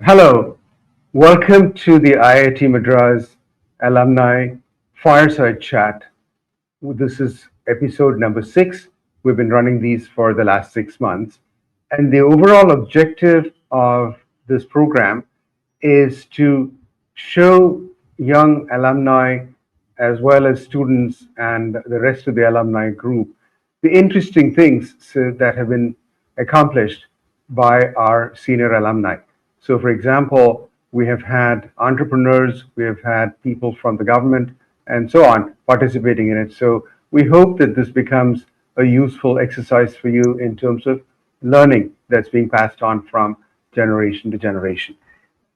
Hello, welcome to the IIT Madras Alumni Fireside Chat. This is episode number 6. We've been running these for the last 6 months. And the overall objective of this program is to show young alumni as well as students and the rest of the alumni group the interesting things that have been accomplished by our senior alumni. So, for example, we have had entrepreneurs, we have had people from the government, and so on participating in it. So, we hope that this becomes a useful exercise for you in terms of learning that's being passed on from generation to generation.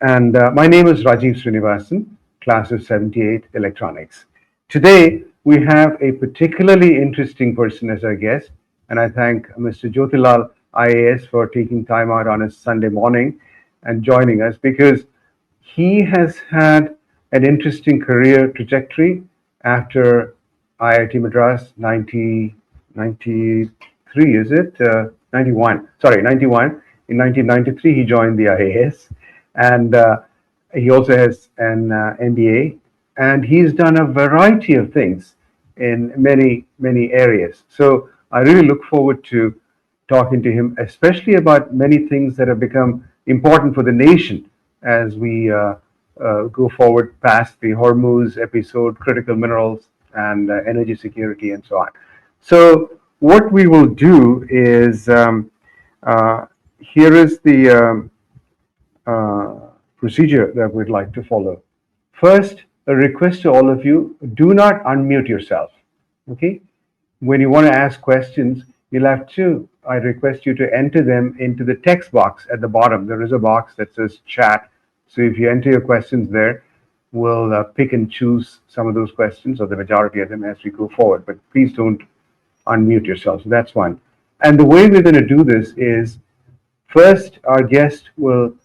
And my name is Rajiv Srinivasan, class of 78 electronics. Today, we have a particularly interesting person as our guest, and I thank Mr. Jyothilal IAS for taking time out on a Sunday morning and joining us because he has had an interesting career trajectory after IIT Madras 93, is it? 91. Sorry, 91. In 1993, he joined the IAS, and he also has an MBA, and he's done a variety of things in many areas. So I really look forward to talking to him, especially about many things that have become important for the nation as we go forward past the Hormuz episode, critical minerals, and energy security, and so on. So what we will do is here is the procedure that we'd like to follow. First, a request to all of you: do not unmute yourself. Okay, when you want to ask questions, you'll have to, I request you to enter them into the text box at the bottom. There is a box that says chat. So if you enter your questions there, we'll pick and choose some of those questions or the majority of them as we go forward. But please don't unmute yourself. So that's one. And the way we're going to do this is first, our guest will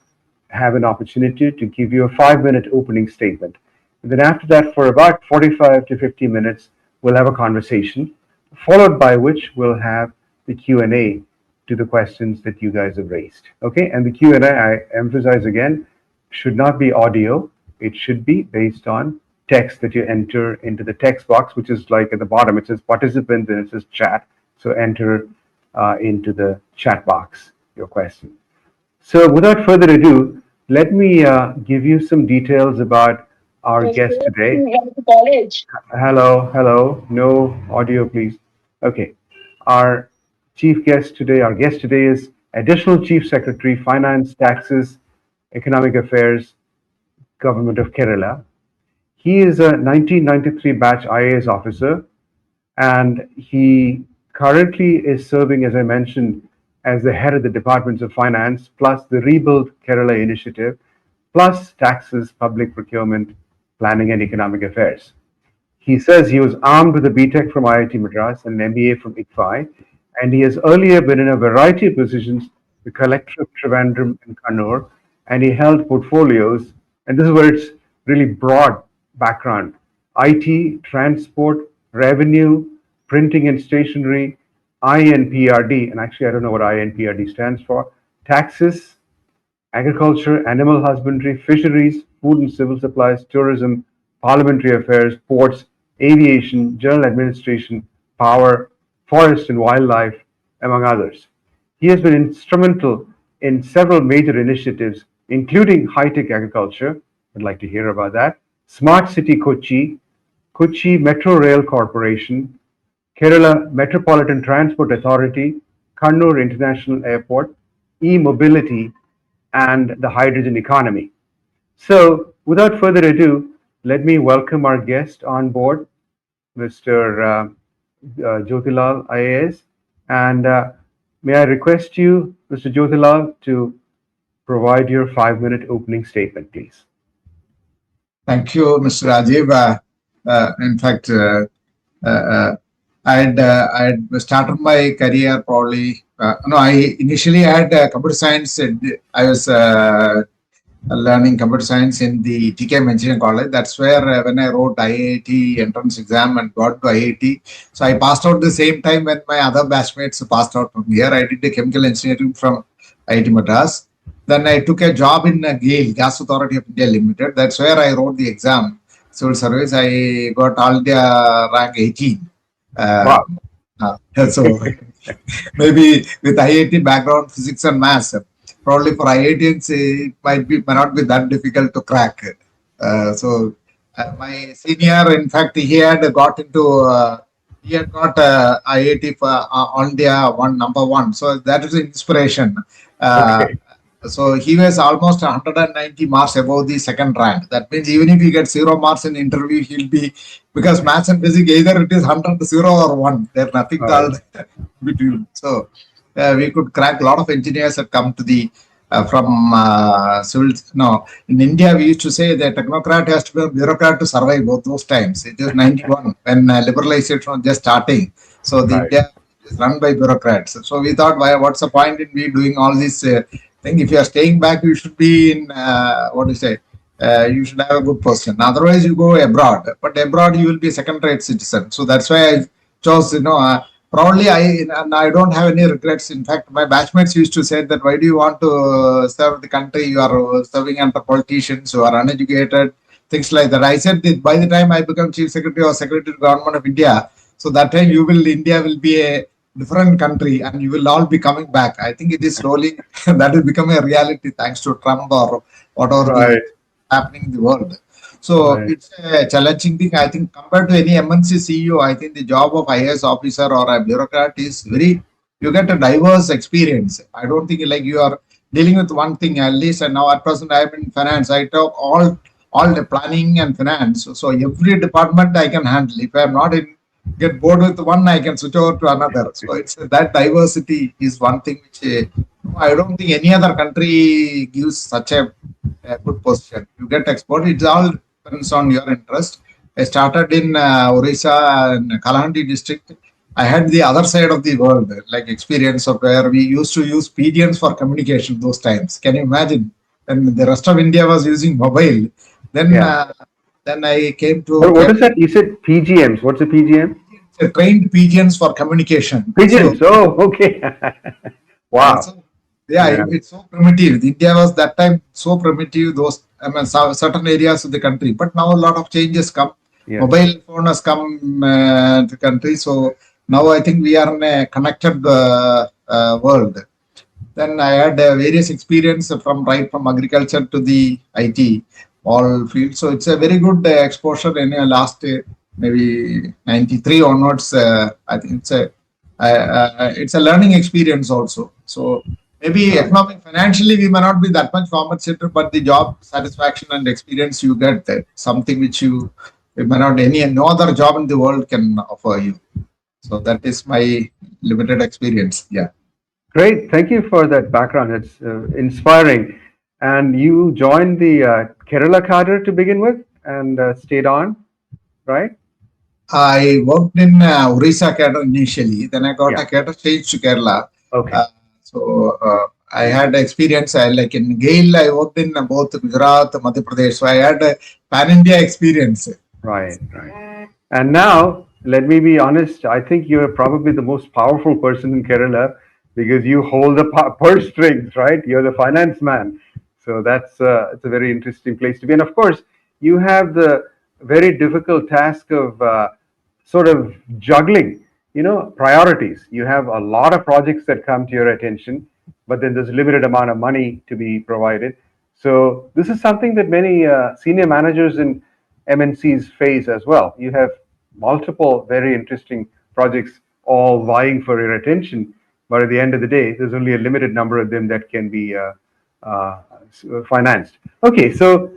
have an opportunity to give you a 5-minute opening statement. And then after that, for about 45 to 50 minutes, we'll have a conversation, followed by which we'll have the Q&A to the questions that you guys have raised. Okay, and the Q&A, I emphasize again, should not be audio. It should be based on text that you enter into the text box, which is like at the bottom. It says participant and it says chat. So enter into the chat box your question. So without further ado, let me give you some details about our guest today. Hello. No audio, please. Okay. Our our guest today is Additional Chief Secretary, Finance, Taxes, Economic Affairs, Government of Kerala. He is a 1993 batch IAS officer, and he currently is serving, as I mentioned, as the head of the Departments of Finance, plus the Rebuild Kerala initiative, plus taxes, public procurement, planning, and economic affairs. He says he was armed with a B.Tech from IIT Madras and an MBA from ICFAI, and he has earlier been in a variety of positions, the collector of Trivandrum and Kannur, and he held portfolios, and this is where it's really broad background: IT, transport, revenue, printing and stationery, INPRD, and actually I don't know what INPRD stands for, taxes, agriculture, animal husbandry, fisheries, food and civil supplies, tourism, parliamentary affairs, ports, aviation, general administration, power, forest and wildlife, among others. He has been instrumental in several major initiatives, including high-tech agriculture. I'd like to hear about that. Smart City Kochi, Kochi Metro Rail Corporation, Kerala Metropolitan Transport Authority, Kannur International Airport, e-mobility, and the hydrogen economy. So, without further ado, let me welcome our guest on board, Mr. Jyothilal IAS. And may I request you, Mr. Jyothilal, to provide your 5-minute opening statement, please. Thank you, Mr. Rajiv. In fact, I had started my career probably. I initially had computer science. I was learning computer science in the TKM Engineering College. That's where when I wrote IIT entrance exam and got to IIT. So I passed out the same time when my other batchmates passed out from here. I did the chemical engineering from IIT Madras. Then I took a job in GAIL, Gas Authority of India Limited. That's where I wrote the exam, civil service. I got all the rank 18. Uh, Wow. so maybe with IIT background, physics and maths, probably for IITs it might not be that difficult to crack. My senior, in fact, he had got IIT for all India number one. So that is inspiration. Uh, Okay. so he was almost 190 marks above the second rank. That means even if he gets 0 marks in interview, he'll be, because maths and physics, either it is 100, 0 or 1. There's nothing All right. called between. So we could crack. A lot of engineers that come to the from civil. No, in India we used to say that technocrat has to be a bureaucrat to survive both those times. It was 91 when liberalization was just starting. So the Right. India is run by bureaucrats. So we thought, what's the point in we doing all this thing? If you are staying back, you should be in what do you say? You should have a good person. Otherwise, you go abroad. But abroad, you will be a second-rate citizen. So that's why I chose, probably I don't have any regrets. In fact, my batchmates used to say that why do you want to serve the country? You are serving under politicians who are uneducated, things like that. I said that by the time I become chief secretary or secretary to government of India, so that time India will be a different country and you will all be coming back. I think it is slowly that will become a reality thanks to Trump or whatever the Right. happening in the world. So Right. it's a challenging thing. I think compared to any MNC CEO, I think the job of IAS officer or a bureaucrat is you get a diverse experience. I don't think like you are dealing with one thing at least. And now at present I am in finance. I talk all the planning and finance. So every department I can handle. If I am not in get bored with one, I can switch over to another. So it's that diversity is one thing which I don't think any other country gives such a good position. You get export. It all depends on your interest. I started in Orissa and Kalahandi district. I had the other side of the world, like experience of where we used to use PDMs for communication those times. Can you imagine? And the rest of India was using mobile. Then, Yeah. uh, then I came to What is that? You said PGMs. What's a PGM? trained pigeons for communication. So Pigeons. Oh, okay. Wow. so yeah, Yeah. it's so primitive. India was that time so primitive. Those certain areas of the country, but now a lot of changes come. Yes. Mobile phone has come to the country, so now I think we are in a connected world. Then I had various experience from agriculture to the IT, all fields. So it's a very good exposure in last maybe 93 onwards. I think it's a learning experience also. So maybe financially we may not be that much compensated, but the job satisfaction and experience you get there, something which you may not no other job in the world can offer you. So that is my limited experience. Yeah. Great. Thank you for that background. It's inspiring. And you joined the Kerala cadre to begin with and stayed on, right? I worked in Orissa cadre initially. Then I got Yeah. a cadre changed to Kerala. Okay. I had experience. Like in GAIL, I worked in both Gujarat, Madhya Pradesh. So I had a pan-India experience. Right. Right. And now, let me be honest. I think you're probably the most powerful person in Kerala because you hold the purse strings, right? You're the finance man. So that's it's a very interesting place to be. And of course, you have the very difficult task of sort of juggling, priorities. You have a lot of projects that come to your attention, but then there's a limited amount of money to be provided. So this is something that many senior managers in MNCs face as well. You have multiple very interesting projects all vying for your attention, but at the end of the day, there's only a limited number of them that can be uh, financed. Okay, so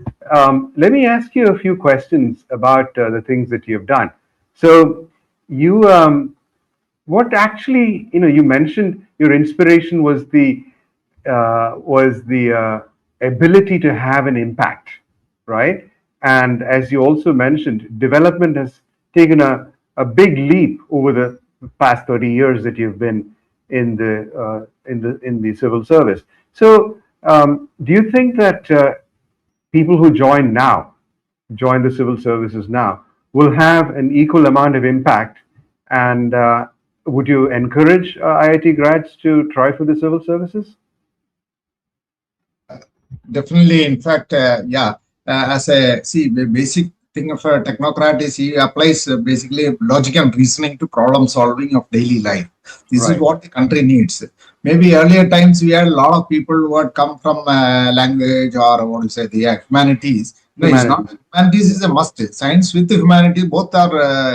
let me ask you a few questions about the things that you've done. So you, what actually, you mentioned your inspiration was the ability to have an impact, right? And as you also mentioned, development has taken a big leap over the past 30 years that you've been in the civil service. So, do you think that people who join the civil services now, will have an equal amount of impact? And would you encourage IIT grads to try for the civil services? Definitely. In fact, as a the basic thing of a technocrat is he applies basically logic and reasoning to problem solving of daily life. This is Right. what the country needs. Maybe earlier times we had a lot of people who had come from language or what to say the humanities. No, it's not. Humanities. Humanities is a must. Science with the humanities both are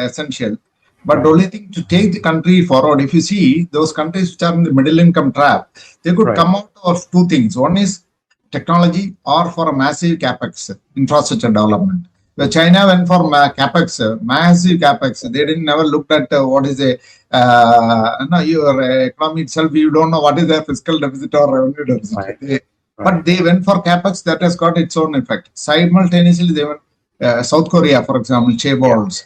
essential. But the Right. only thing to take the country forward, if you see those countries which are in the middle income trap, they could Right. come out of two things. One is technology or for a massive capex infrastructure development. The China went for capex, massive capex. They didn't never looked at what is a no, your economy itself. You don't know what is a fiscal deficit or revenue deficit. Right. But they went for capex that has got its own effect. Simultaneously, they went South Korea, for example, chaebols.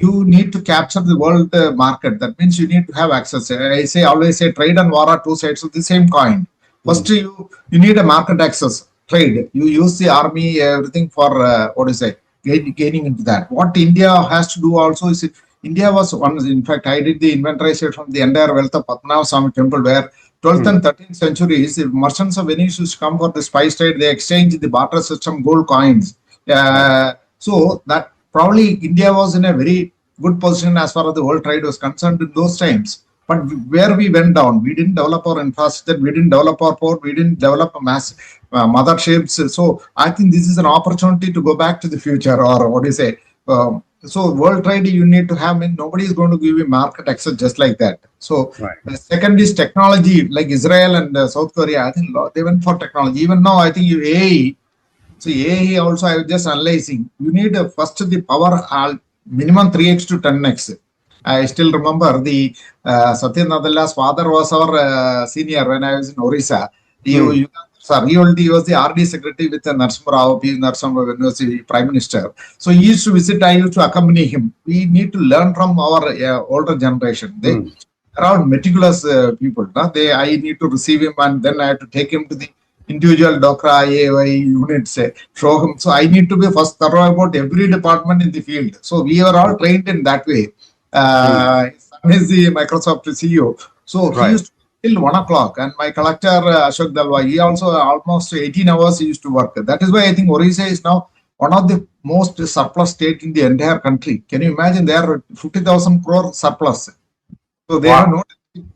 You need to capture the world market. That means you need to have access. I say always say trade and war are two sides of the same coin. First, you need a market access trade. You use the army, everything for what is it, gaining into that. What India has to do also is India was one. In fact, I did the inventorization from the entire wealth of Padmanabha Swami Temple, where 12th and 13th centuries, if merchants of Venice used to come for the spice trade, they exchanged the barter system gold coins. So that probably India was in a very good position as far as the world trade was concerned in those times. But where we went down, we didn't develop our infrastructure, we didn't develop our port, we didn't develop a mass motherships. So I think this is an opportunity to go back to the future, or what do you say? So world trade you need to have. I mean, nobody is going to give you market access just like that. So the second is technology, like Israel and South Korea. I think they went for technology. Even now, I think AI. So AI also I was just analyzing. You need first the power minimum 3x to 10x. I still remember the Satya Nadella's father was our senior when I was in Orissa. He was the RD secretary with Narasimha Rao, P. Narasimha when he was the prime minister. So he used to visit, I used to accompany him. We need to learn from our older generation. They are meticulous people. I need to receive him and then I have to take him to the individual DOCRA, IAI units, show him. So I need to be first thorough about every department in the field. So we are all trained in that way. His son is the Microsoft CEO. So he used to till 1 o'clock. And my collector, Ashok Dalwai, he also almost 18 hours he used to work. That is why I think Orissa is now one of the most surplus state in the entire country. Can you imagine? They are 50,000 crore surplus. So they have no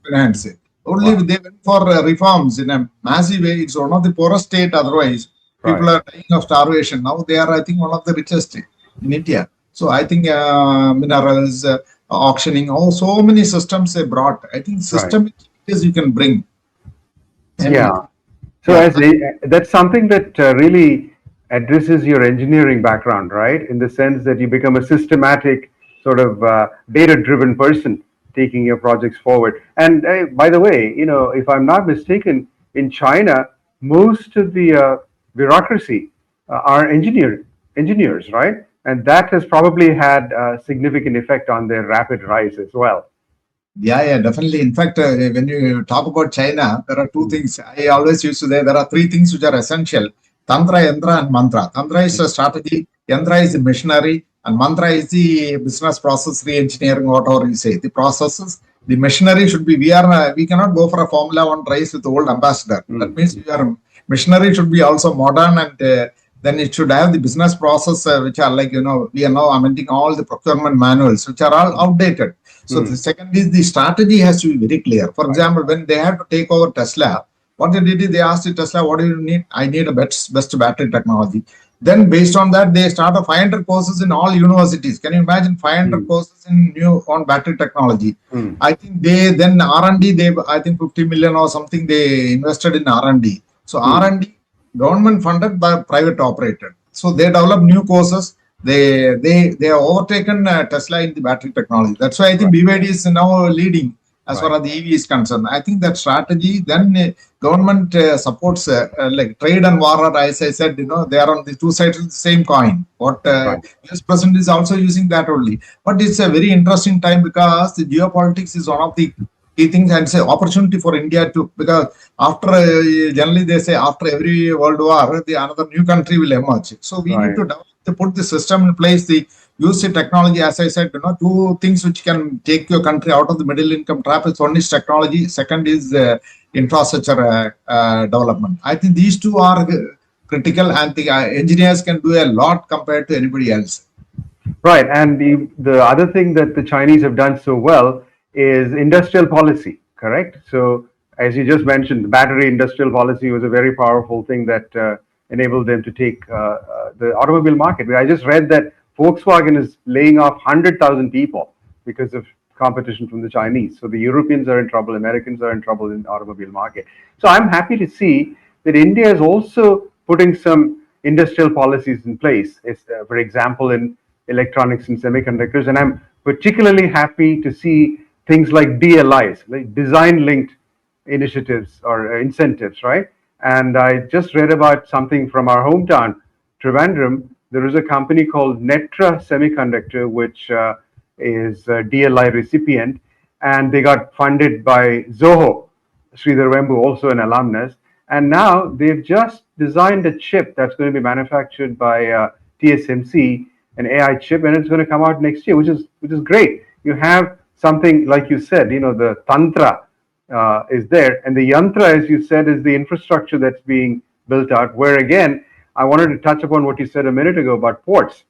finance. Only they went for reforms in a massive way. It's one of the poorest state otherwise. People are dying of starvation. Now they are, I think, one of the richest in India. So I think minerals, auctioning, so many systems they brought. I think systemic changes you can bring. So that's something that really addresses your engineering background, right? In the sense that you become a systematic sort of data-driven person taking your projects forward. And by the way, if I'm not mistaken, in China, most of the bureaucracy are engineers, right? And that has probably had a significant effect on their rapid rise as well. Yeah, definitely. In fact, when you talk about China, there are two things. I always used to say there are three things which are essential: Tantra, Yantra, and Mantra. Tantra is a strategy, Yantra is the machinery, and Mantra is the business process re-engineering, whatever you say. The processes, the machinery should be, we cannot go for a Formula One race with the old ambassador. That means machinery should be also modern, and then it should have the business process, which are like, we are now amending all the procurement manuals, which are all outdated. So the second is the strategy has to be very clear. For example, when they had to take over Tesla, what they did is they asked Tesla, what do you need? I need a best battery technology. Then based on that, they started 500 courses in all universities. Can you imagine 500 courses on battery technology? I think they then R&D, I think 50 million or something they invested in R&D. So R&D, government funded by private operator. So they develop new courses. They have overtaken Tesla in the battery technology. That's why I think BYD is now leading as far as the EV is concerned. I think that strategy, then government supports like trade and war, as I said, they are on the two sides of the same coin. What US president is also using that only. But it's a very interesting time because the geopolitics is one of the key things, and it's an opportunity for India to, because after generally they say after every world war, another new country will emerge. So we need to put the system in place, use the technology, as I said, two things which can take your country out of the middle income trap. It's one is technology, second is infrastructure development. I think these two are critical, and the engineers can do a lot compared to anybody else. Right, and the other thing that the Chinese have done so well is industrial policy, correct? So, as you just mentioned, the battery industrial policy was a very powerful thing that enabled them to take the automobile market. I just read that Volkswagen is laying off 100,000 people because of competition from the Chinese. So the Europeans are in trouble, Americans are in trouble in the automobile market. So I'm happy to see that India is also putting some industrial policies in place. For example, in electronics and semiconductors, and I'm particularly happy to see things like DLIs, like design-linked initiatives or incentives, right? And I just read about something from our hometown, Trivandrum. There is a company called Netra Semiconductor, which is a DLI recipient, and they got funded by Zoho, Shri Jyothilal, also an alumnus. And now they've just designed a chip that's going to be manufactured by TSMC, an AI chip, and it's going to come out next year, which is great. You have something like you said, the tantra is there, and the yantra, as you said, is the infrastructure that's being built out. Where again, I wanted to touch upon what you said a minute ago about ports.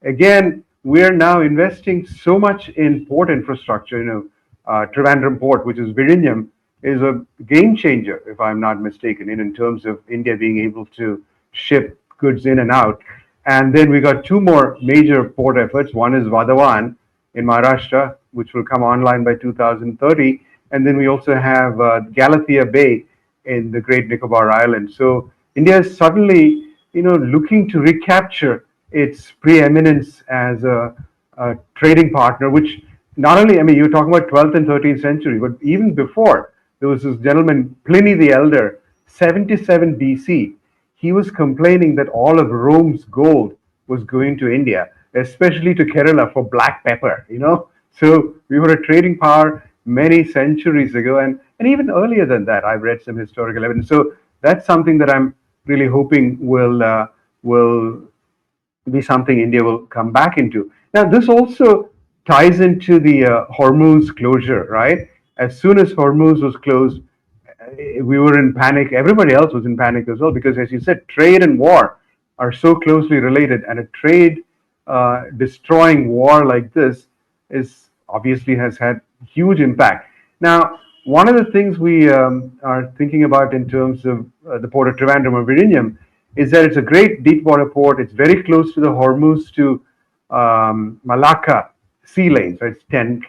Again, we are now investing so much in port infrastructure. Trivandrum Port, which is Vizhinjam, is a game changer, if I'm not mistaken, in terms of India being able to ship goods in and out. And then we got two more major port efforts. One is Vadhavan in Maharashtra, which will come online by 2030. And then we also have Galathea Bay in the Great Nicobar Islands. So India is suddenly, looking to recapture its preeminence as a trading partner, which not only, you're talking about 12th and 13th century, but even before, there was this gentleman, Pliny the Elder, 77 BC. He was complaining that all of Rome's gold was going to India, especially to Kerala for black pepper, So we were a trading power many centuries ago, and even earlier than that. I've read some historical evidence. So that's something that I'm really hoping will be something India will come back into. Now, this also ties into the Hormuz closure, right? As soon as Hormuz was closed, we were in panic. Everybody else was in panic as well, because, as you said, trade and war are so closely related, and a trade destroying war like this is obviously has had huge impact. Now, one of the things we are thinking about in terms of the port of Trivandrum or Vizhinjam is that it's a great deep water port. It's very close to the Hormuz to Malacca sea lanes. So it's 10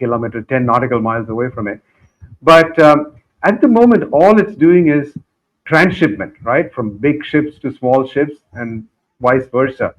nautical miles away from it. But at the moment, all it's doing is transshipment, right? From big ships to small ships and vice versa.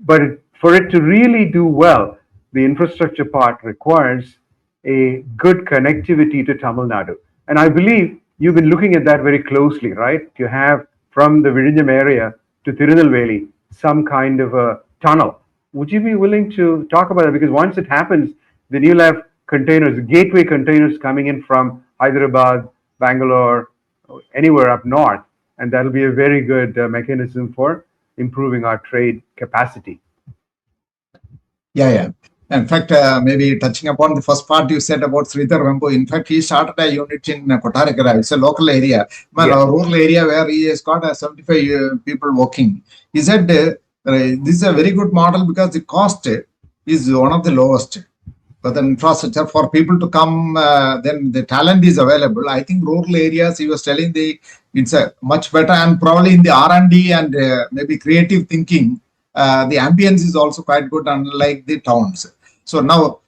But for it to really do well, the infrastructure part requires a good connectivity to Tamil Nadu. And I believe you've been looking at that very closely, right? To have from the Vizhinjam area to Tirunelveli some kind of a tunnel. Would you be willing to talk about it? Because once it happens, then you'll have containers, gateway containers coming in from Hyderabad, Bangalore, anywhere up north. And that'll be a very good mechanism for improving our trade capacity. Yeah. In fact, maybe touching upon the first part you said about Sridhar Vembu, in fact, he started a unit in Kottarakara. It's a local area, a rural area where he has got 75 people working. He said, this is a very good model because the cost is one of the lowest. But the infrastructure for people to come, then the talent is available. I think rural areas, he was telling it's a much better, and probably in the R&D and maybe creative thinking, the ambience is also quite good, unlike the towns. So now,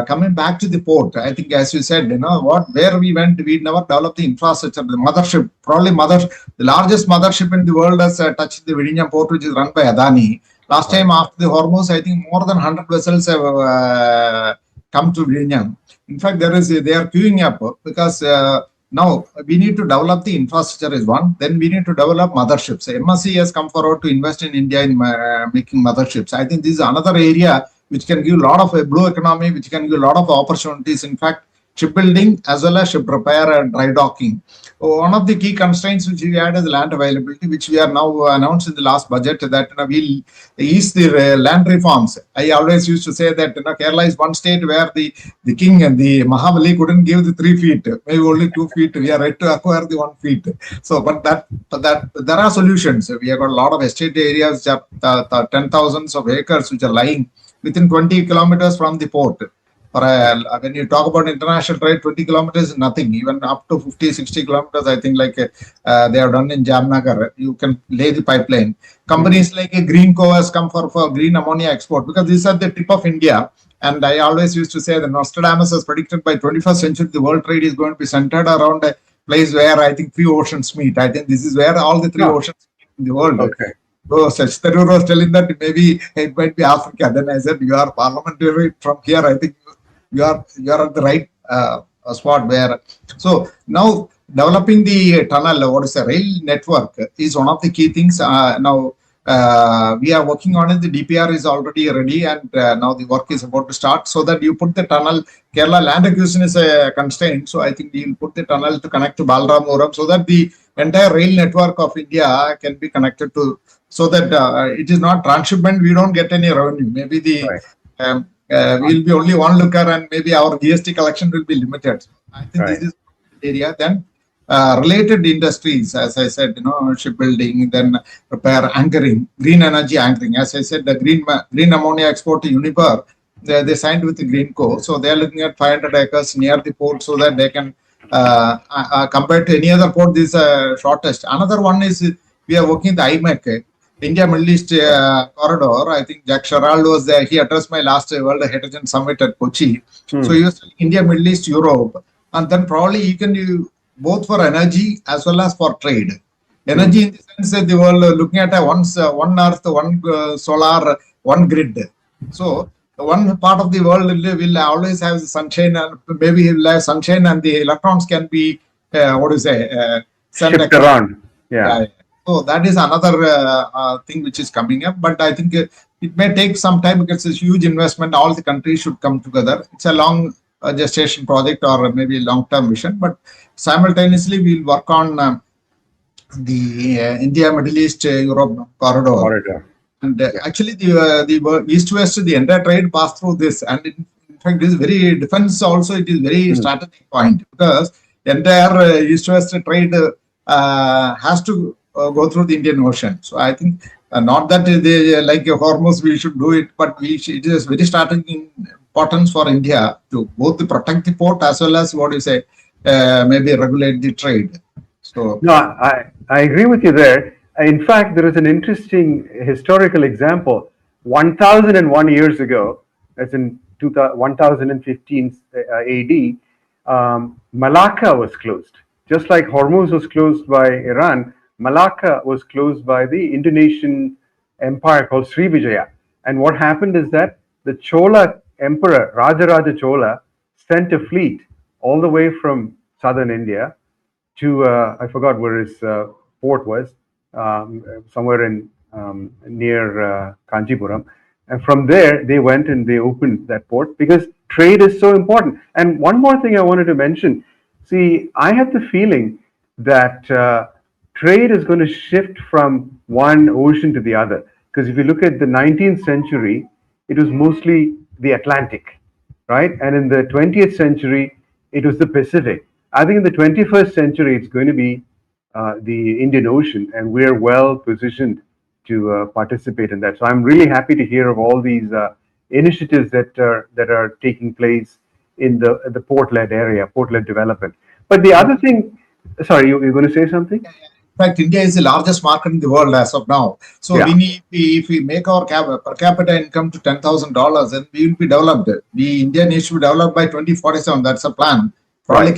coming back to the port, I think, as you said, where we went, we never developed the infrastructure. The mothership, probably the largest mothership in the world has touched the Vizhinjam port, which is run by Adani. Last time after the Hormuz, I think more than 100 vessels have come to Vizhinjam. In fact, they are queuing up because now we need to develop the infrastructure is one. Then we need to develop motherships. MSC has come forward to invest in India in making motherships. I think this is another area which can give a lot of a blue economy, which can give a lot of opportunities. In fact, shipbuilding as well as ship repair and dry docking. One of the key constraints which we had is land availability, which we are now announced in the last budget that we'll ease the land reforms. I always used to say that Kerala is one state where the king and the Mahabali couldn't give the 3 feet, maybe only 2 feet. We are ready to acquire the 1 feet. So, but there are solutions. We have got a lot of estate areas, 10,000s of acres which are lying within 20 kilometers from the port. When you talk about international trade, 20 kilometers is nothing. Even up to 50, 60 kilometers, I think they have done in Jamnagar. You can lay the pipeline. Companies like Greenco has come for green ammonia export because these are the tip of India. And I always used to say that Nostradamus has predicted by 21st century, the world trade is going to be centered around a place where I think 3 oceans meet. I think this is where all the 3 oceans meet in the world. Okay. So Sachtarur was telling that maybe it might be Africa. Then I said, you are parliamentary from here. I think you are at the right spot where. So now developing the tunnel, what is a rail network, is one of the key things. Now we are working on it. The DPR is already ready, and now the work is about to start. So that you put the tunnel. Kerala land acquisition is a constraint, so I think you'll put the tunnel to connect to Balramuram, so that the entire rail network of India can be connected to. So that it is not transshipment. We don't get any revenue. Maybe the we'll be only one looker, and maybe our GST collection will be limited. I think this is the area. Then related industries, as I said, shipbuilding, then repair, anchoring, green energy anchoring. As I said, the green ammonia export to Uniper, they signed with the Greenco. So they are looking at 500 acres near the port, so that they can, compared to any other port, this is shortest. Another one is we are working the IITMAA, India Middle East corridor. I think Jack Sherald was there. He addressed my last World Hydrogen Summit at Kochi. So he was telling India, Middle East, Europe, and then probably you can do both for energy as well as for trade. Energy in the sense that the world looking at one earth, one solar, one grid. So one part of the world will always have the sunshine, and maybe he'll have sunshine, and the electrons can be shipped around. Yeah. So that is another thing which is coming up, but I think it may take some time because it's a huge investment. All the countries should come together. It's a long gestation project or maybe a long-term vision, but simultaneously we'll work on the India, Middle East, Europe corridor. And actually the East-West, the entire trade passed through this, and in fact this is very defense also, it is very strategic point, because the entire East-West trade has to go through the Indian Ocean. So I think not that they like Hormuz we should do it, but it is very strategic importance for India to both protect the port as well as maybe regulate the trade. So no, I agree with you there. In fact, there is an interesting historical example. 1001 years ago, as in 1015 AD, Malacca was closed. Just like Hormuz was closed by Iran, Malacca was closed by the Indonesian empire called Srivijaya. And what happened is that the Chola emperor, Rajaraja Chola, sent a fleet all the way from southern India to, I forgot where his port was, somewhere in near Kanchipuram. And from there, they went and they opened that port because trade is so important. And one more thing I wanted to mention. See, I have the feeling that trade is going to shift from one ocean to the other. Because if you look at the 19th century, it was mostly the Atlantic, right? And in the 20th century, it was the Pacific. I think in the 21st century, it's going to be the Indian Ocean, and we're well positioned to participate in that. So I'm really happy to hear of all these initiatives that are taking place in the port-led area, port-led development. But the other thing, sorry, you're going to say something? In fact, India is the largest market in the world as of now. So if we make our per capita income to $10,000, then we will be developed. India needs to be developed by 2047. That's a plan. Probably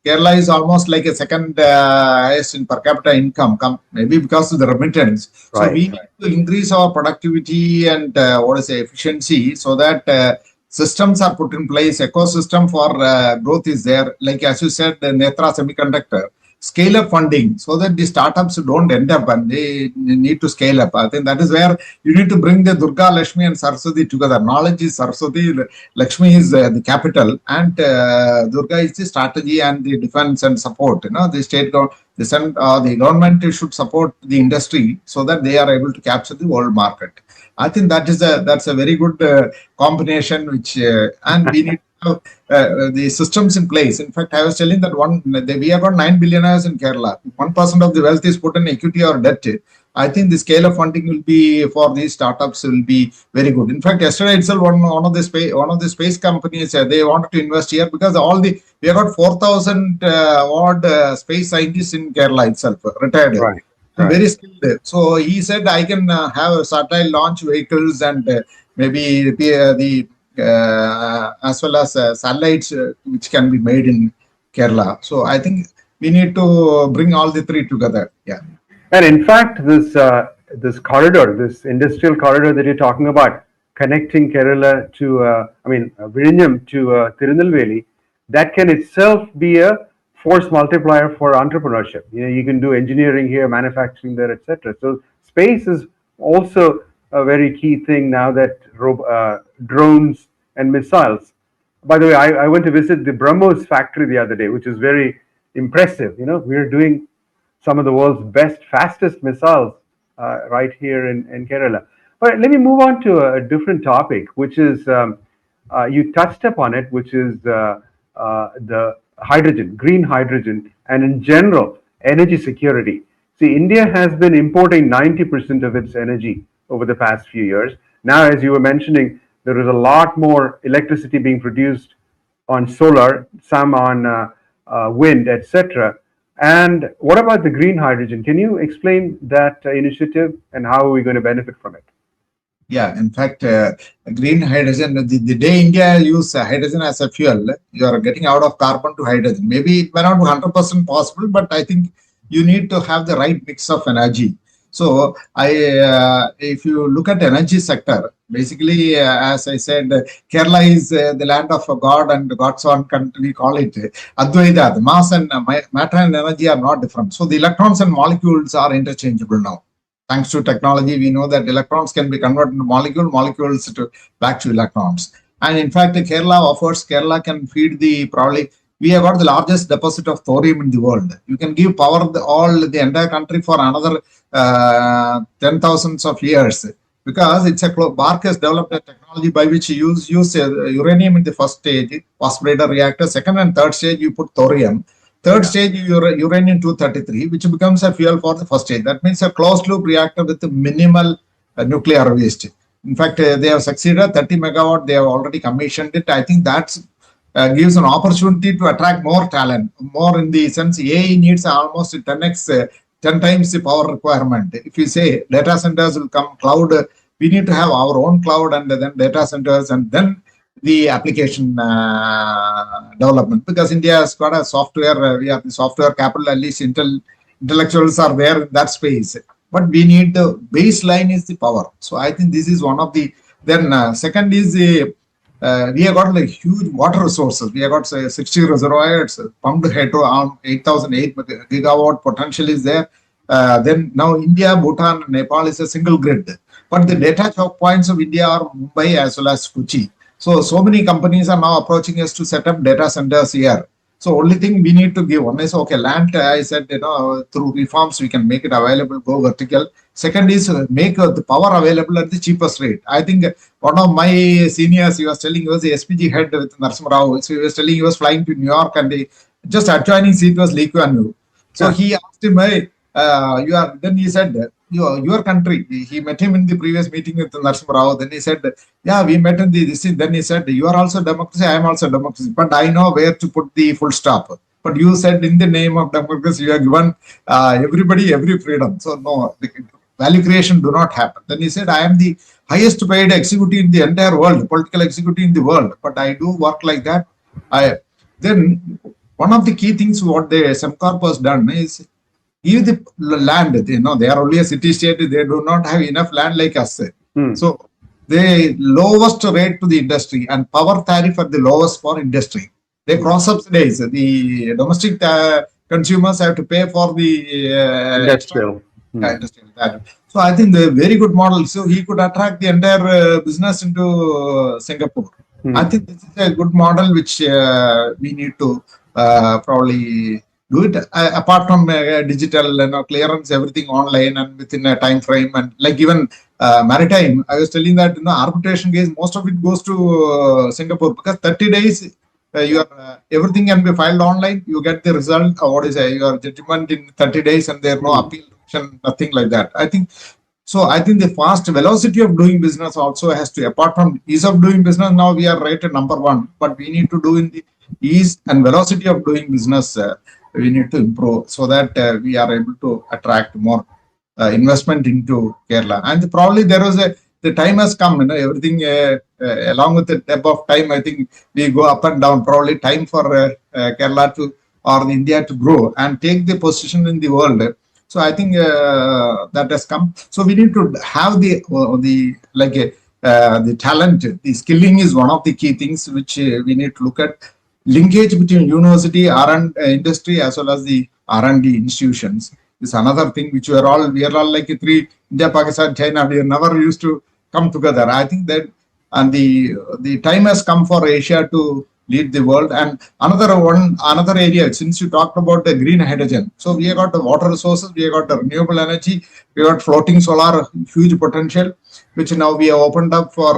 Kerala is almost like a second highest in per capita income, maybe because of the remittance. So we need to increase our productivity and efficiency, so that systems are put in place. Ecosystem for growth is there. Like as you said, the Netra semiconductor. scale-up funding so that the startups don't end up and they need to scale up. I think that is where you need to bring the Durga, Lakshmi and Saraswati together. Knowledge is Saraswati, Lakshmi is the capital, and Durga is the strategy and the defense and support. The state government, the government should support the industry so that they are able to capture the world market. I think that's a very good combination, which and we need to have the systems in place. In fact, I was telling that we have got 9 billionaires in Kerala. 1% of the wealth is put in equity or debt. I think the scale of funding will be for these startups will be very good. In fact, yesterday itself, one of the space companies they wanted to invest here because we have got 4,000 odd space scientists in Kerala itself, retired. Right. Very skilled. So he said, I can have satellite launch vehicles and maybe the as well as satellites which can be made in Kerala. So I think we need to bring all the three together. Yeah. And in fact, this corridor, this industrial corridor that you're talking about, connecting Kerala to, Vizhinjam to Tirunelveli, that can itself be a force multiplier for entrepreneurship. You can do engineering here, manufacturing there, etc. So space is also a very key thing now that drones and missiles. By the way, I went to visit the BrahMos factory the other day, which is very impressive. We're doing some of the world's best, fastest missiles right here in Kerala. But let me move on to a different topic, which is, you touched upon it, which is the hydrogen, green hydrogen, and in general, energy security. See, India has been importing 90% of its energy over the past few years. Now, as you were mentioning, there is a lot more electricity being produced on solar, some on wind, etc. And what about the green hydrogen? Can you explain that initiative and how are we going to benefit from it? Yeah, in fact, green hydrogen, the day India use hydrogen as a fuel, you are getting out of carbon to hydrogen. Maybe it may not be 100% possible, but I think you need to have the right mix of energy. So, if you look at the energy sector, basically, as I said, Kerala is the land of God and God's own country, we call it Advaita. The mass and matter and energy are not different. So, the electrons and molecules are interchangeable now. Thanks to technology, we know that electrons can be converted into molecules back to electrons. And in fact, Kerala can feed we have got the largest deposit of thorium in the world. You can give power the entire country for another 10,000s of years because Bark has developed a technology by which you use uranium in the first stage, phosphorizer reactor. Second and third stage, you put thorium. Third stage, uranium-233, which becomes a fuel for the first stage. That means a closed-loop reactor with minimal nuclear waste. In fact, they have succeeded. 30 megawatt, they have already commissioned it. I think that gives an opportunity to attract more talent. More in the sense, AI needs almost 10 times the power requirement. If you say data centers will come, cloud, we need to have our own cloud and then data centers and then the application development, because India has got a software, we are the software capital, at least intellectuals are there in that space. But we need the baseline is the power. So I think this is one of the, then second is we have got like huge water resources. We have got 60 reservoirs, pumped hydro, 8,008 gigawatt potential is there. Then now India, Bhutan, Nepal is a single grid. But the data choke points of India are Mumbai as well as Kochi. So many companies are now approaching us to set up data centers here. So only thing we need to give, one is, okay, land, I said, through reforms, we can make it available, go vertical. Second is make the power available at the cheapest rate. I think one of my seniors, he was telling, he was the SPG head with Narasimha Rao. So he was telling he was flying to New York and just adjoining seat was Lee Kuan Yew. So he asked him, then he said, your country, he met him in the previous meeting with Narasimha Rao. Then he said, yeah, we met in this. Then he said, you are also democracy, I am also democracy. But I know where to put the full stop. But you said in the name of democracy, you have given everybody every freedom. So no, value creation do not happen. Then he said, I am the highest paid executive in the entire world, political executive in the world. But I do work like that. Then one of the key things what the SEMCORP has done is give the land. They are only a city state. They do not have enough land like us. So the lowest rate to the industry and power tariff are the lowest for industry. They cross subsidize. The domestic consumers have to pay for the Industrial. industrial. So I think the very good model. So he could attract the entire business into Singapore. I think this is a good model which we need to probably do it. Apart from digital, clearance, everything online and within a time frame, and like even maritime. I was telling that arbitration case, most of it goes to Singapore because 30 days. Everything can be filed online. You get the result. What is your judgment in 30 days, and there no appeal, nothing like that. I think the fast velocity of doing business also has to, apart from ease of doing business, now we are rated number 1, but we need to do in the ease and velocity of doing business. We need to improve so that we are able to attract more investment into Kerala. And probably the time has come, everything along with the depth of time, I think we go up and down. Probably time for Kerala or India to grow and take the position in the world. So I think that has come. So we need to have the talent. The skilling is one of the key things which we need to look at. Linkage between university, R&D industry as well as the R&D institutions is another thing which we are all like three: India, Pakistan, China. We never used to come together. I think that, and the time has come for Asia to lead the world. And another area, since you talked about the green hydrogen, so we have got the water resources, we have got the renewable energy, we have got floating solar, huge potential, which now we have opened up for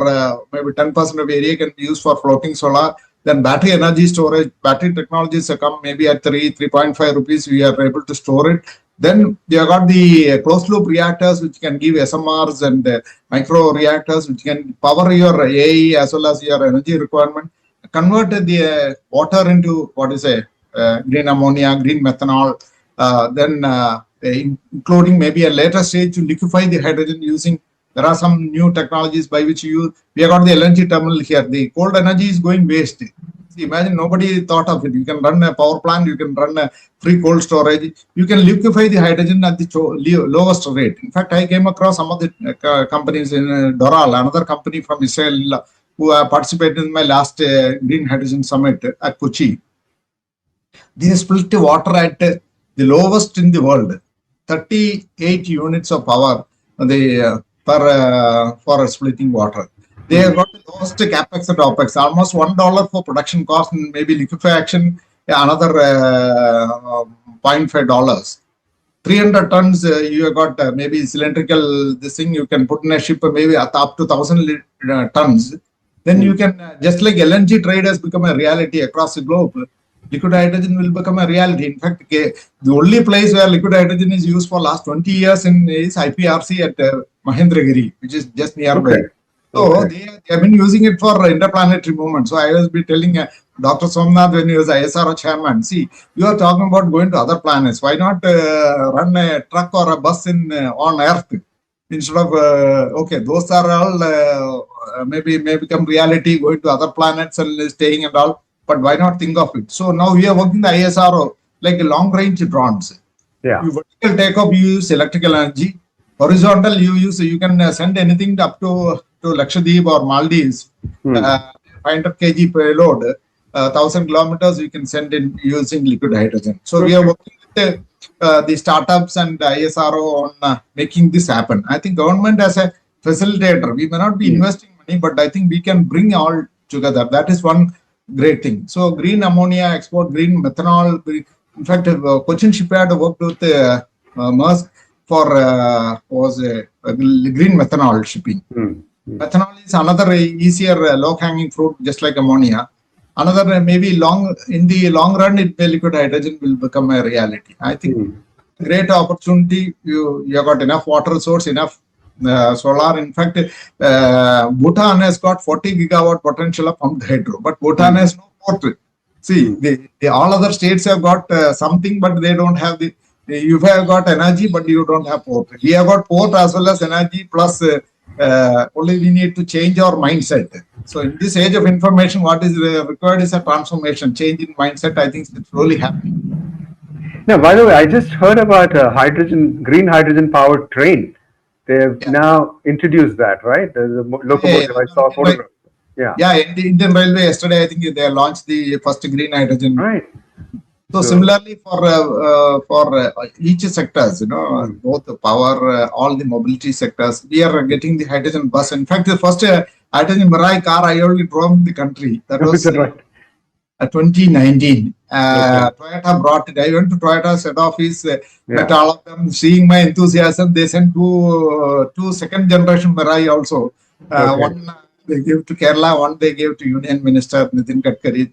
maybe 10% of area can be used for floating solar. Then battery energy storage, battery technologies have come maybe at 3.5 rupees, we are able to store it. Then we have got the closed loop reactors which can give SMRs and micro reactors which can power your AI as well as your energy requirement. Convert the water into green ammonia, green methanol, then including maybe a later stage to liquefy the hydrogen using. There are some new technologies by which we have got the LNG terminal here. The cold energy is going waste. See, imagine nobody thought of it. You can run a power plant, you can run a free cold storage, you can liquefy the hydrogen at the lowest rate. In fact, I came across some of the companies in Doral, another company from Israel, who participated in my last Green Hydrogen Summit at Kochi. They split water at the lowest in the world, 38 units of power for splitting water. They have got the lowest capex and opex, almost $1 for production cost, and maybe liquefaction another $0.5. 300 tons, you have got maybe cylindrical, this thing you can put in a ship maybe up to 1,000 tons. Then you can, just like LNG trade has become a reality across the globe, liquid hydrogen will become a reality. In fact, the only place where liquid hydrogen is used for last 20 years is IPRC at Mahendragiri, which is just nearby. Okay. So they have been using it for interplanetary movement. So I was telling Dr. Somnath when he was ISRO chairman, see, you are talking about going to other planets. Why not run a truck or a bus on Earth? Instead of, those are all maybe may become reality, going to other planets and staying and all. But why not think of it? So now we are working the ISRO like long-range drones. Yeah. You vertical takeoff, you use electrical energy. Horizontal, you can send anything up to Lakshadweep or Maldives. 500 kg payload, 1,000 kilometers you can send in using liquid hydrogen. So we are working with the startups and ISRO on making this happen. I think government as a facilitator, we may not be investing money, but I think we can bring all together. That is one great thing. So green ammonia export, green methanol. In fact, Cochin Shipyard worked with Maersk for green methanol shipping. Methanol is another easier low-hanging fruit, just like ammonia. Another maybe in the long run, liquid hydrogen will become a reality. I think great opportunity. You have got enough water source, enough solar. In fact, Bhutan has got 40 gigawatt potential of pumped hydro, but Bhutan has no port. See, all other states have got something, but they don't have the. You have got energy, but you don't have port. We have got port as well as energy, plus only we need to change our mindset. So in this age of information, what is required is a transformation, change in mindset. I think it's really happening. Now, by the way, I just heard about green hydrogen powered train. They have now introduced that, right? There's a locomotive. I saw a photograph. Yeah. Yeah, in the Indian Railway yesterday, I think they launched the first green hydrogen. Right. So similarly for each sectors, both the power, all the mobility sectors, we are getting the hydrogen bus. In fact, the first hydrogen Mirai car I only drove in the country. That was 2019. Toyota brought it. I went to Toyota's head office, met all of them. Seeing my enthusiasm, they sent two second generation Mirai also. One they gave to Kerala, one they gave to Union Minister Nitin Gadkari.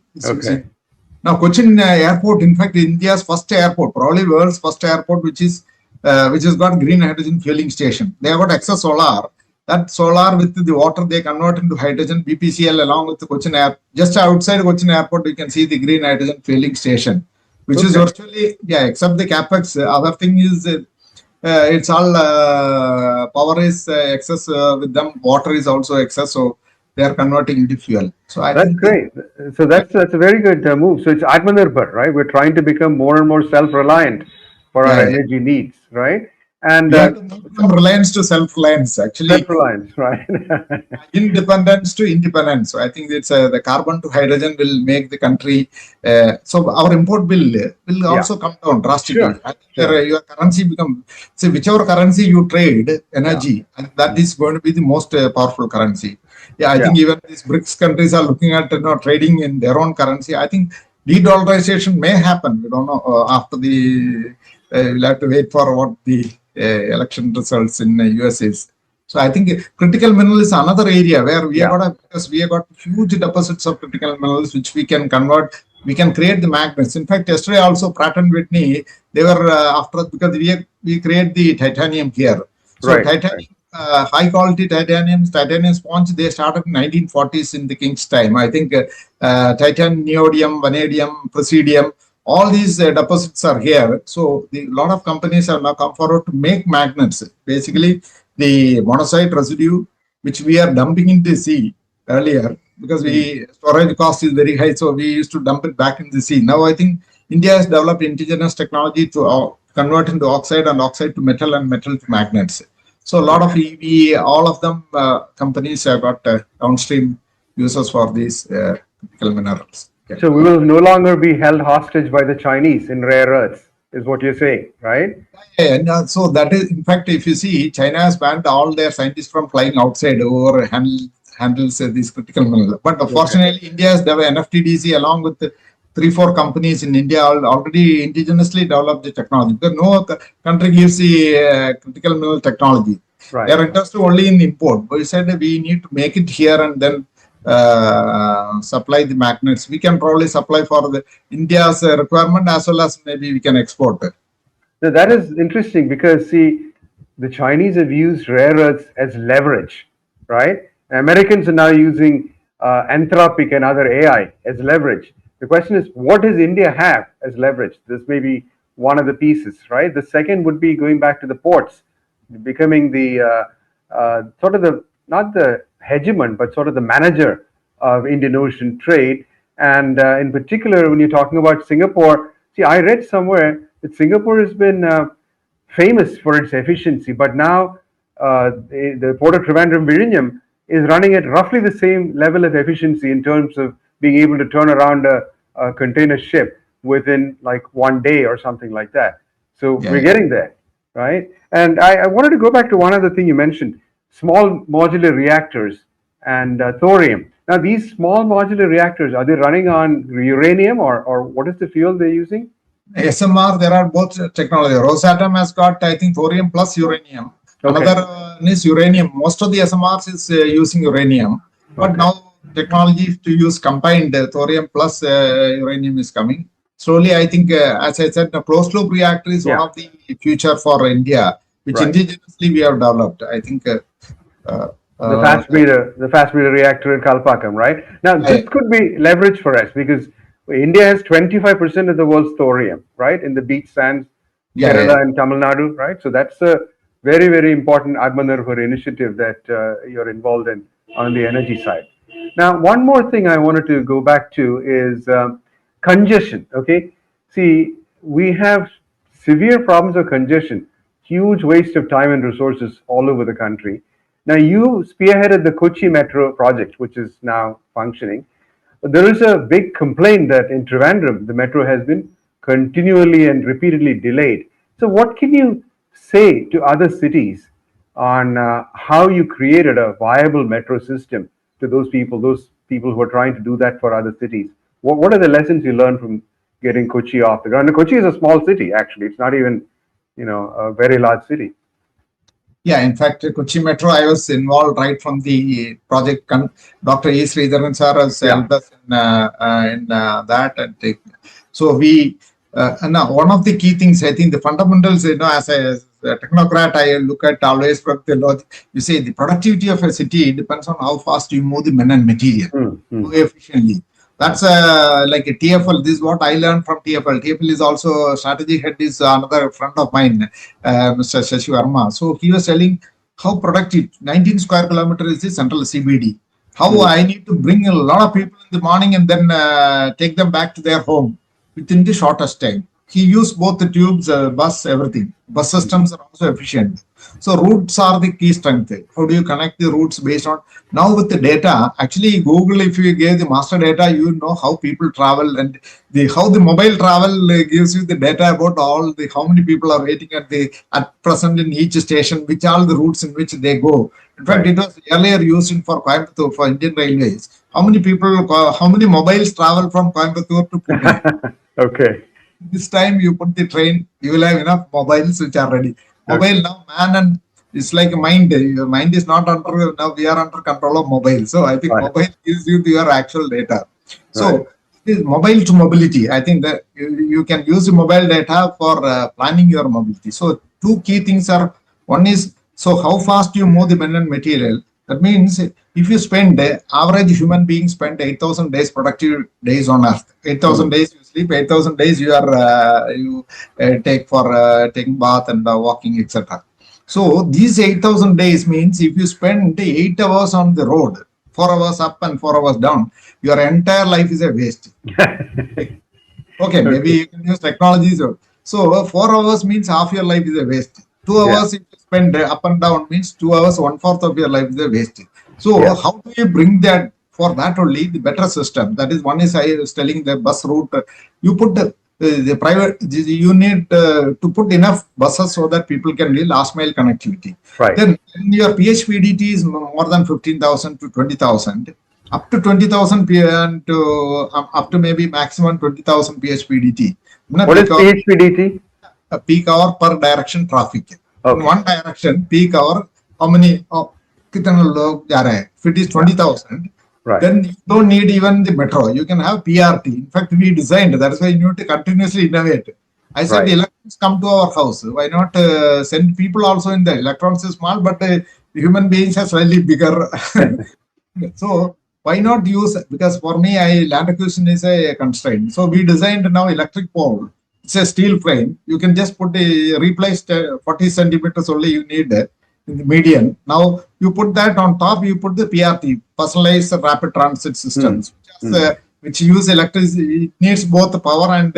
Now, Cochin Airport, in fact, India's first airport, probably world's first airport, which has got green hydrogen fueling station. They have got excess solar. That solar with the water they convert into hydrogen. BPCL along with the Cochin Airport. Just outside Cochin Airport, you can see the green hydrogen fueling station, which is virtually except the capex. Other thing is it's all power is excess with them. Water is also excess. So they are converting into fuel. So that's great. So that's a very good move. So it's Atmanirbhar, right? We're trying to become more and more self-reliant for our energy needs, right? And we have to move from reliance to self-reliance, actually. Self-reliance, right? Independence to independence. So I think it's the carbon to hydrogen will make the country. So our import bill will also come down drastically. Your currency become, say, whichever currency you trade, energy, and that is going to be the most powerful currency. I think even these BRICS countries are looking at trading in their own currency. I think de-dollarization may happen. We don't know after the. We'll have to wait for what the election results in the US is. So I think critical mineral is another area where we have got huge deposits of critical minerals which we can convert. We can create the magnets. In fact, yesterday also Pratt and Whitney, they were because we create the titanium here. So titanium. High quality titanium sponge, they started in 1940s in the King's time. I think titanium, neodymium, vanadium, praseodymium, all these deposits are here. So a lot of companies have now come forward to make magnets. Basically, the monazite residue, which we are dumping into the sea earlier, because storage cost is very high, so we used to dump it back in the sea. Now I think India has developed indigenous technology to convert into oxide and oxide to metal and metal to magnets. So a lot of EV, all of them companies have got downstream uses for these critical minerals. So we will no longer be held hostage by the Chinese in rare earths, is what you're saying, right? So that is, in fact, if you see, China has banned all their scientists from flying outside or handles these critical minerals. But fortunately, India has developed NFTDC along with the 3-4 companies in India already indigenously developed the technology. Because no country gives the critical mineral technology. They are interested only in import. But we said we need to make it here and then supply the magnets. We can probably supply for India's requirement as well as maybe we can export it. Now that is interesting because see, the Chinese have used rare earths as leverage, right? Americans are now using Anthropic and other AI as leverage. The question is, what does India have as leverage? This may be one of the pieces, right? The second would be going back to the ports, becoming the sort of the, not the hegemon, but sort of the manager of Indian Ocean trade. And in particular, when you're talking about Singapore, see, I read somewhere that Singapore has been famous for its efficiency, but now the Port of Trivandrum is running at roughly the same level of efficiency in terms of being able to turn around a container ship within like 1 day or something like that. So we're getting there, right? And I wanted to go back to one other thing you mentioned, small modular reactors and thorium. Now, these small modular reactors, are they running on uranium or what is the fuel they're using? SMR, there are both technology. Rosatom has got, I think, thorium plus uranium. Another is uranium. Most of the SMRs is using uranium. But now technology to use combined thorium plus uranium is coming. Slowly, I think, as I said, the closed loop reactor is one of the future for India, which indigenously we have developed. I think the fast breeder reactor in Kalpakkam, right? Now, this could be leverage for us because India has 25% of the world's thorium, right, in the beach sands, Kerala and Tamil Nadu, right? So that's a very, very important Atmanirbhar initiative that you're involved in on the energy side. Now, one more thing I wanted to go back to is congestion, okay? See, we have severe problems of congestion, huge waste of time and resources all over the country. Now, you spearheaded the Kochi Metro project, which is now functioning. But there is a big complaint that in Trivandrum, the metro has been continually and repeatedly delayed. So, what can you say to other cities on how you created a viable metro system to those people who are trying to do that for other cities? What are the lessons you learned from getting Kochi off the ground? And Kochi is a small city, actually. It's not even, a very large city. Yeah, in fact, Kochi Metro, I was involved right from the project. Dr. E. Sridharan sir has helped us in that. And so we, now one of the key things, I think the fundamentals, as a technocrat, I look at always from the logic. You say the productivity of a city depends on how fast you move the men and material, how efficiently. That's like a TFL. This is what I learned from TFL. TFL is also strategy head is another friend of mine, Mr. Shashi Verma. So he was telling how productive 19 square kilometers is the central CBD. How I need to bring a lot of people in the morning and then take them back to their home within the shortest time. He used both the tubes, bus, everything. Bus systems are also efficient. So routes are the key strength. How do you connect the routes based on now with the data? Actually, Google, if you gave the master data, you know how people travel and how the mobile travel gives you the data about all the how many people are waiting at present in each station, which are the routes in which they go. In fact, it was earlier used for Coimbatore for Indian Railways. How many mobiles travel from Coimbatore to Pune? Okay. This time you put the train, you will have enough mobiles which are ready. Mobile now, man, and it's like a mind. Your mind is not under, now we are under control of mobile. So I think mobile gives you your actual data. So mobile to mobility, I think that you can use the mobile data for planning your mobility. So two key things are, one is, so how fast you move the men and material. That means if you spend, average human being spend 8,000 days productive days on earth. 8,000 days you sleep, 8,000 days you are take for taking bath and walking, etc. So these 8,000 days means if you spend 8 hours on the road, 4 hours up and 4 hours down, your entire life is a waste. Okay, maybe you can use technologies. So 4 hours means half your life is a waste. 2 hours if you spend up and down means 2 hours, 1/4 of your life is a waste. So how do you bring that? For that only the better system. That is, one is I was telling the bus route. You put the private. You need to put enough buses so that people can do last mile connectivity. Right. Then your PHPDT is more than 15,000 to 20,000. Up to 20,000 and up to maybe maximum 20,000 PHPDT. What is PHPDT? A peak hour per direction traffic. Okay. In one direction, peak hour, how many? If it is 20,000, then you don't need even the metro. You can have PRT. In fact, we designed. That's why you need to continuously innovate. I said, the electrons come to our house. Why not send people also in the electrons is small, but human beings are slightly bigger. So why not use? Because for me, land acquisition is a constraint. So we designed now electric pole. It's a steel frame. You can just put replace 40 centimeters only you need in the median. Now you put that on top, you put the PRT, personalized rapid transit systems, which use electricity. It needs both the power and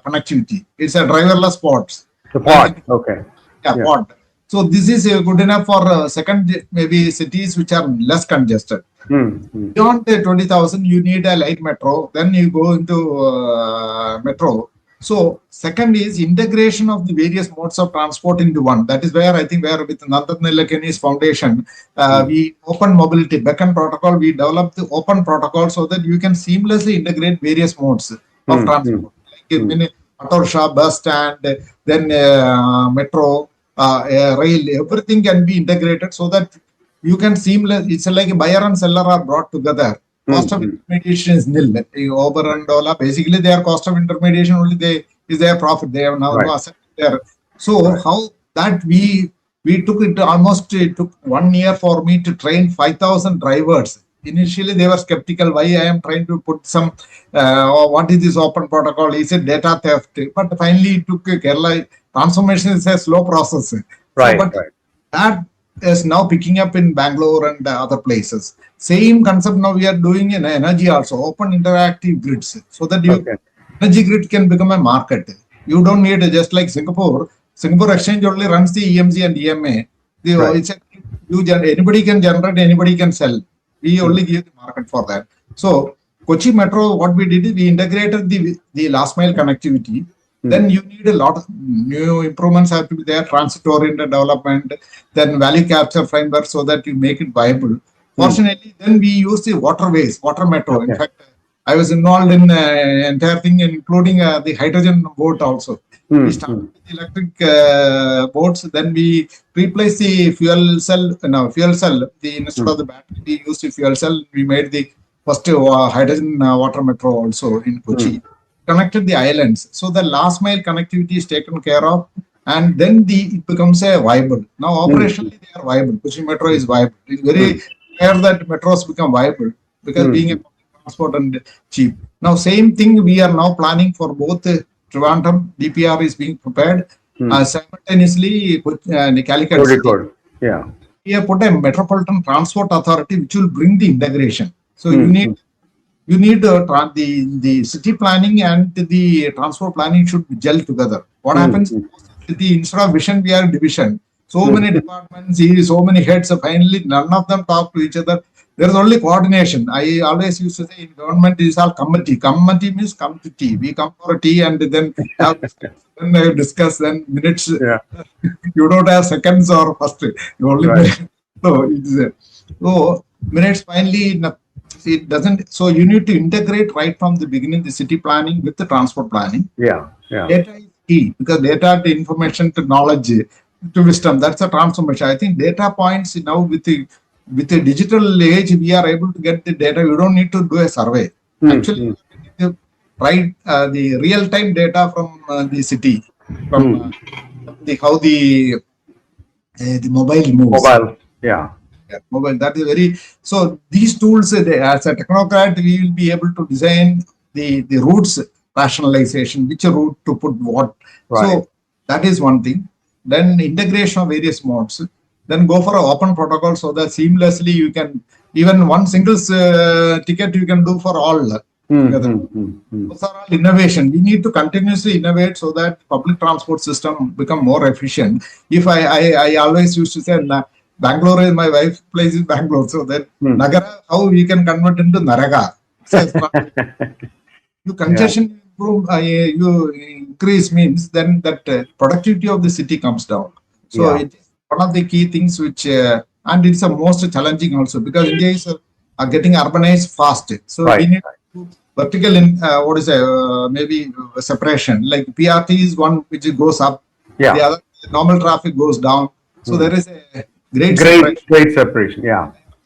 connectivity. It's a driverless pod. The pod, okay. Yeah, pod. So this is good enough for second, maybe cities which are less congested. Beyond the 20,000, you need a light metro. Then you go into metro. So second is integration of the various modes of transport into one. That is where I think with Nandan Nilekani's foundation, we open mobility, Beacon protocol, we developed the open protocol so that you can seamlessly integrate various modes of transport. Like auto rickshaw, bus stand, then metro, rail, everything can be integrated so that you can it's like a buyer and seller are brought together. Cost of intermediation is nil. Uber and Ola, basically their cost of intermediation only is their profit. They have now accepted there. So how that we took it almost, it took 1 year for me to train 5,000 drivers. Initially they were skeptical why I am trying to put some what is this open protocol? Is it data theft? But finally it took Kerala. Transformation is a slow process. That is now picking up in Bangalore and other places. Same concept now we are doing in energy also, open interactive grids, so that your energy grid can become a market. You don't need just like Singapore. Singapore Exchange only runs the EMC and EMA. Anybody can generate, anybody can sell. We only give the market for that. So Kochi Metro, what we did is we integrated the last mile connectivity. Then you need a lot of new improvements have to be there, transit-oriented development, then value capture framework so that you make it viable. Fortunately, then we use the waterways, water metro. Okay. In fact, I was involved in entire thing, including the hydrogen boat also. We started with electric boats, then we replaced the fuel cell. Instead of the battery, we used the fuel cell. We made the first hydrogen water metro also in Kochi. Connected the islands. So the last mile connectivity is taken care of, and then it becomes a viable. Now operationally they are viable. Kochi Metro is viable. It's very rare that metros become viable because being a public transport and cheap. Now same thing we are now planning for both Trivandrum. DPR is being prepared simultaneously. The Calicut city. Yeah. We have put a metropolitan transport authority which will bring the integration. So you need the city planning and the transport planning should gel together. What happens instead of vision, we are division. So many departments, so many heads, finally none of them talk to each other. There is only coordination. I always used to say in government it is all committee. Committee means come to tea. We come for a tea and then have discuss, then minutes. Yeah. You don't have seconds or first. You only so minutes finally. It doesn't. So you need to integrate right from the beginning the city planning with the transport planning. Yeah. Data is key because data to information to knowledge to wisdom. That's a transformation. I think data points now with the digital age we are able to get the data. You don't need to do a survey. Actually, write the real time data from the city from how the mobile moves. Mobile, that is very so these tools as a technocrat we will be able to design the routes rationalization, which route to put what. So that is one thing. Then integration of various modes, then go for an open protocol so that seamlessly you can even one single ticket you can do for all. Those are all innovation. We need to continuously innovate so that public transport system become more efficient. If I always used to say Bangalore is my wife's place is Bangalore, so that Nagara, how we can convert into Naraga. You congestion improve, you increase means then that productivity of the city comes down. So it is one of the key things which and it's the most challenging also because India is getting urbanized fast. So we need vertical in maybe separation. Like PRT is one which goes up, the other normal traffic goes down. So there is a great separation.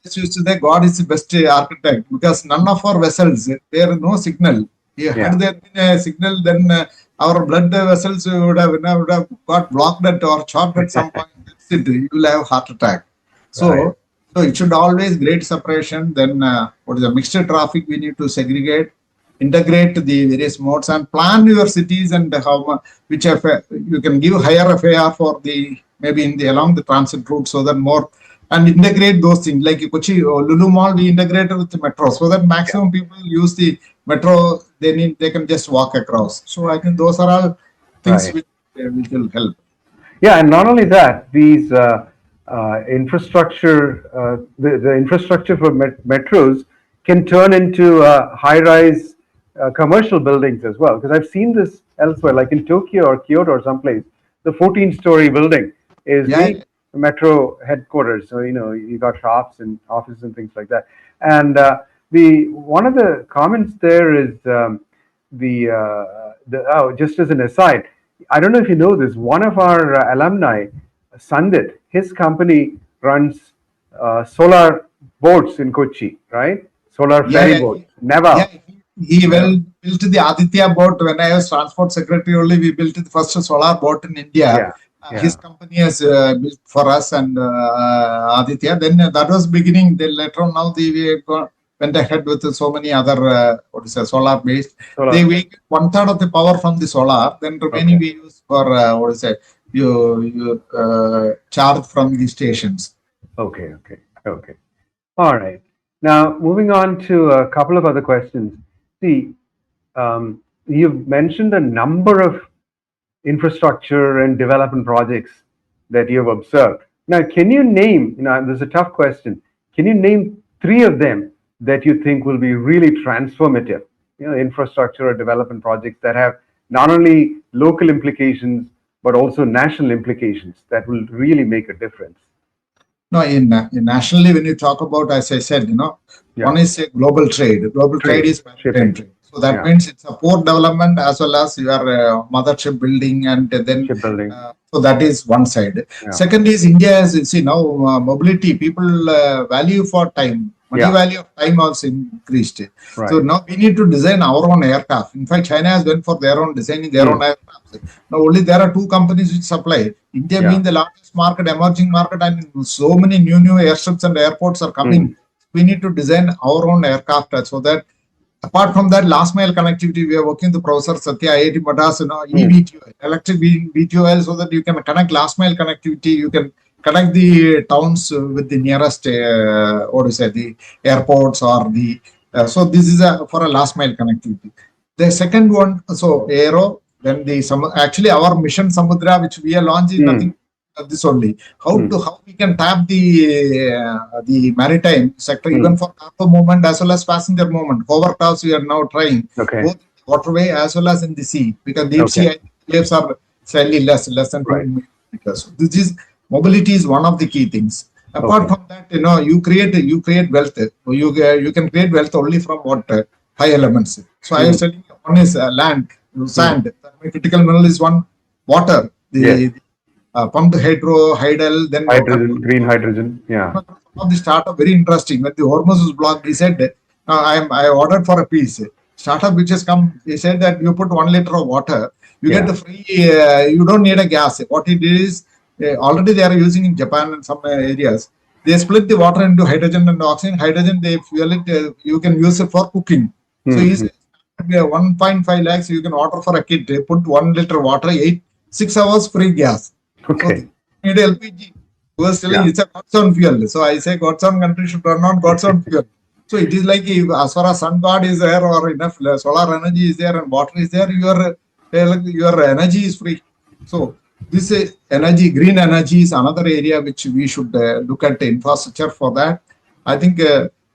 Used to say God is the best architect because none of our vessels there is no signal. Had there been a signal, then our blood vessels would have got blocked or chopped at some point. That's it. You will have heart attack. So it should always great separation. Then what is the mixed traffic? We need to segregate, integrate the various modes, and plan your cities and how which you can give higher FAR for the maybe in the along the transit route so that more and integrate those things like Kochi or Lulu Mall we integrated with the metro so that maximum people use the metro they can just walk across. So I think those are all things which will help. And not only that, these infrastructure the infrastructure for metros can turn into high-rise commercial buildings as well, because I've seen this elsewhere like in Tokyo or Kyoto or someplace. The 14-story building is the metro headquarters. So, you got shops and offices and things like that. And one of the comments there is just as an aside, I don't know if you know this, one of our alumni, Sandit, his company runs solar boats in Kochi, right? Solar ferry boats. Never. He built the Aditya boat. When I was transport secretary only, we built the first solar boat in India. His company has built for us and Aditya. Then that was beginning. Then later on, now we went ahead with so many other solar based. They make 1/3 of the power from the solar. Then remaining we use for you charge from the stations. Okay. All right. Now moving on to a couple of other questions. See, you've mentioned a number of infrastructure and development projects that you've observed. Now, can you name, this is a tough question, can you name 3 of them that you think will be really transformative? Infrastructure or development projects that have not only local implications, but also national implications that will really make a difference. No, in nationally, when you talk about, as I said, one is a global trade. Global trade is maritime trade. So that means it's a port development as well as your mothership building, and then shipbuilding. So that is one side. Second is India, as you see now, mobility, people value for time. Money value of time also increased. So now we need to design our own aircraft. In fact, China has went for their own designing their own aircraft. Now only there are two companies which supply. India being the largest market, emerging market, and so many new airstrips and airports are coming. We need to design our own aircraft so that apart from that, last mile connectivity, we are working with Professor Satya, IIT Madras, eVTOL, electric VTOL, so that you can connect last mile connectivity. You can connect the towns with the nearest, the airports or the. So this is for a last mile connectivity. The second one, so aero. Then actually our mission Samudra, which we are launching, nothing. This only how we can tap the maritime sector even for cargo movement as well as passenger movement. Hovercrafts we are now trying both waterway as well as in the sea, because deep sea waves are slightly less than 2 meters. So this is mobility is one of the key things. Apart from that, you create wealth. You can create wealth only from what high elements. So I was telling you, one is land, sand. Critical mineral is one, water. Pumped hydel, then hydrogen, green hydrogen. Some of the startup very interesting. When the Hormuz was blocked, he said, I ordered for a piece. Startup which has come, he said that you put 1 liter of water, you get the free, you don't need a gas. What he did is, already they are using in Japan and some areas. They split the water into hydrogen and oxygen. Hydrogen, they fuel it, you can use it for cooking. So he said, 1.5 lakhs, you can order for a kit, put 1 liter water, 6 hours free gas. Okay. So need LPG. Who was telling it's a God's own fuel. So I say God's own country should run on God's own fuel. So it is like if, as far as sun god is there or enough solar energy is there and water is there, your energy is free. So this energy, green energy is another area which we should look at the infrastructure for that. I think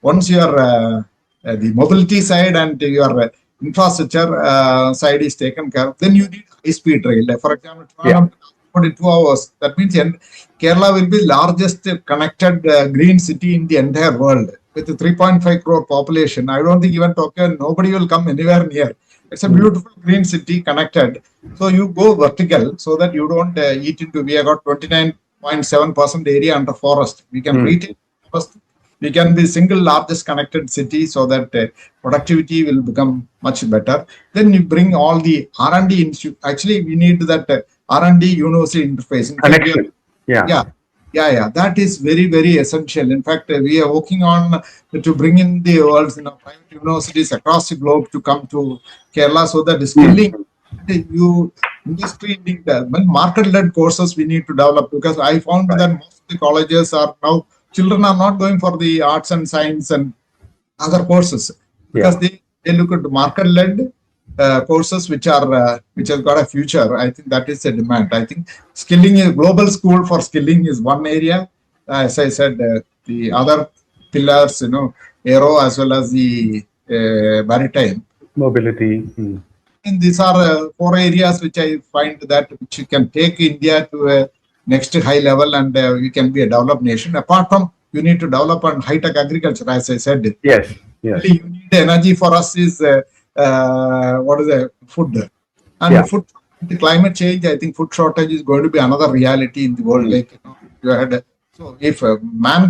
once your the mobility side and your infrastructure side is taken care of, then you need high-speed rail. Like for example, in 2 hours. That means Kerala will be the largest connected green city in the entire world with a 3.5 crore population. I don't think even Tokyo, nobody will come anywhere near. It's a beautiful green city connected. So you go vertical so that you don't eat into. We have got 29.7% area under forest. We can reach it first. We can be single largest connected city so that productivity will become much better. Then you bring all the R&D institute. Actually, we need that R&D university interface. Connection. That is very, very essential. In fact, we are working on to bring in the world's private universities across the globe to come to Kerala so that the skilling, industry, market-led courses we need to develop, because I found that most of the colleges are now, children are not going for the arts and science and other courses because they look at the market-led courses which have got a future. I think that is a demand. I think skilling, a global school for skilling is one area. As I said, the other pillars, aero as well as the maritime. Mobility. And these are 4 areas which I find that which you can take India to a next high level, and you can be a developed nation. Apart from, you need to develop on high-tech agriculture, as I said. Yes. You need the energy for us is food. And food, the climate change, I think food shortage is going to be another reality in the world. So if man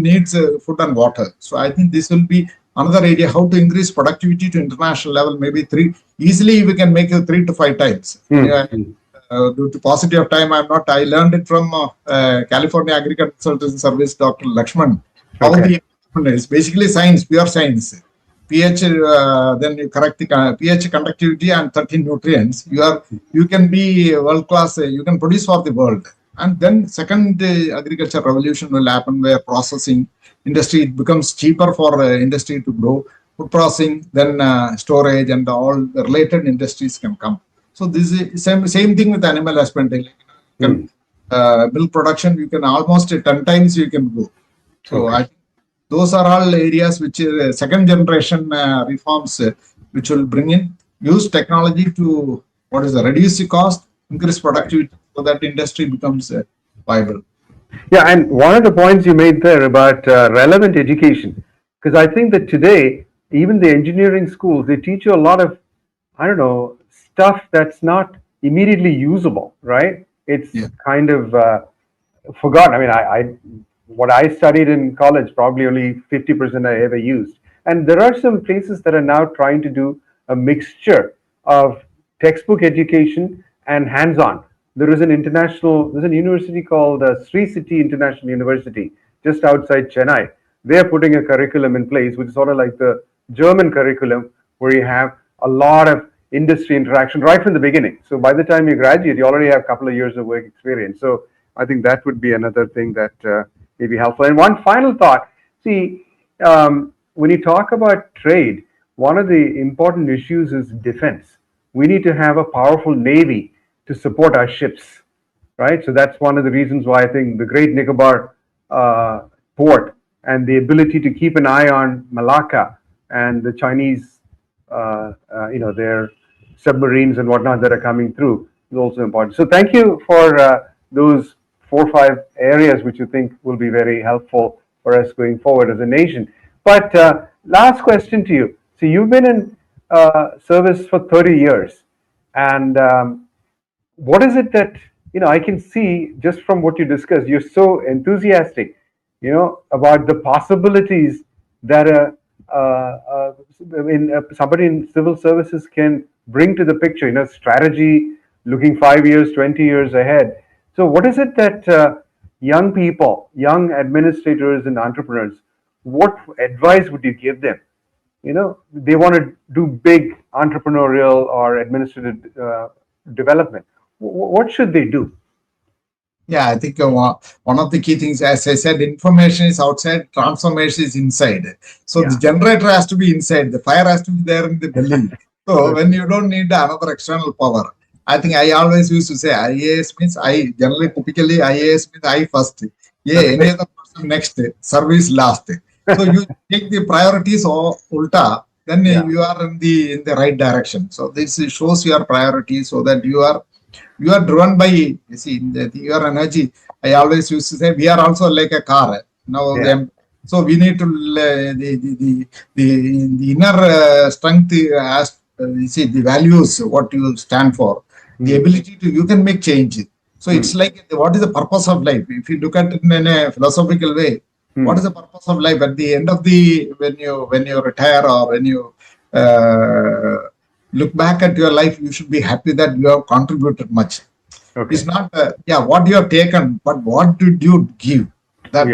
needs food and water. So I think this will be another area, how to increase productivity to international level, maybe 3. Easily we can make it 3 to 5 times. Due to paucity of time, I learned it from California Agricultural Service, Dr. Lakshman. How it's basically science, pure science. pH, then you correct the pH conductivity and 13 nutrients. You can be world class. You can produce for the world. And then second agriculture revolution will happen, where processing industry, it becomes cheaper for industry to grow. Food processing, then storage and all the related industries can come. So this is same thing with animal husbandry. Milk production, you can almost 10 times you can go. So I think Those are all areas which second generation reforms which will bring in, use technology to reduce the cost, increase productivity, so that industry becomes viable. Yeah, and one of the points you made there about relevant education, because I think that today, even the engineering schools, they teach you a lot of, I don't know, stuff that's not immediately usable, right? It's Yeah. kind of forgotten. I mean, what I studied in college, probably only 50% I ever used. And there are some places that are now trying to do a mixture of textbook education and hands-on. There's a university called Sri City International University, just outside Chennai. They're putting a curriculum in place, which is sort of like the German curriculum, where you have a lot of industry interaction right from the beginning. So by the time you graduate, you already have a couple of years of work experience. So I think that would be another thing that may be helpful. And one final thought, see, when you talk about trade, one of the important issues is defense. We need to have a powerful navy to support our ships, right? So that's one of the reasons why I think the Great Nicobar port and the ability to keep an eye on Malacca and the Chinese, their submarines and whatnot that are coming through is also important. So thank you for those 4 or 5 areas which you think will be very helpful for us going forward as a nation. But last question to you. So you've been in service for 30 years, and what is it that I can see just from what you discussed? You're so enthusiastic, about the possibilities that somebody in civil services can bring to the picture. Strategy, looking 5 years, 20 years ahead. So, what is it that young people, young administrators and entrepreneurs, what advice would you give them? They want to do big entrepreneurial or administrative development. What should they do? Yeah, I think one of the key things, as I said, information is outside, transformation is inside. So the generator has to be inside, the fire has to be there in the belly. So when you don't need another external power, I think I always used to say IAS means typically IAS means I first. Any other person next, service last. So you take the priorities or ulta, then you are in the right direction. So this shows your priorities so that you are driven by your energy. I always used to say we are also like a car. So we need to the inner strength has the values, what you stand for, the ability to you can make change. So it's like, what is the purpose of life? If you look at it in a philosophical way, what is the purpose of life? At the end of when you retire or when you look back at your life, you should be happy that you have contributed much. Okay. It's not what you have taken, but what did you give that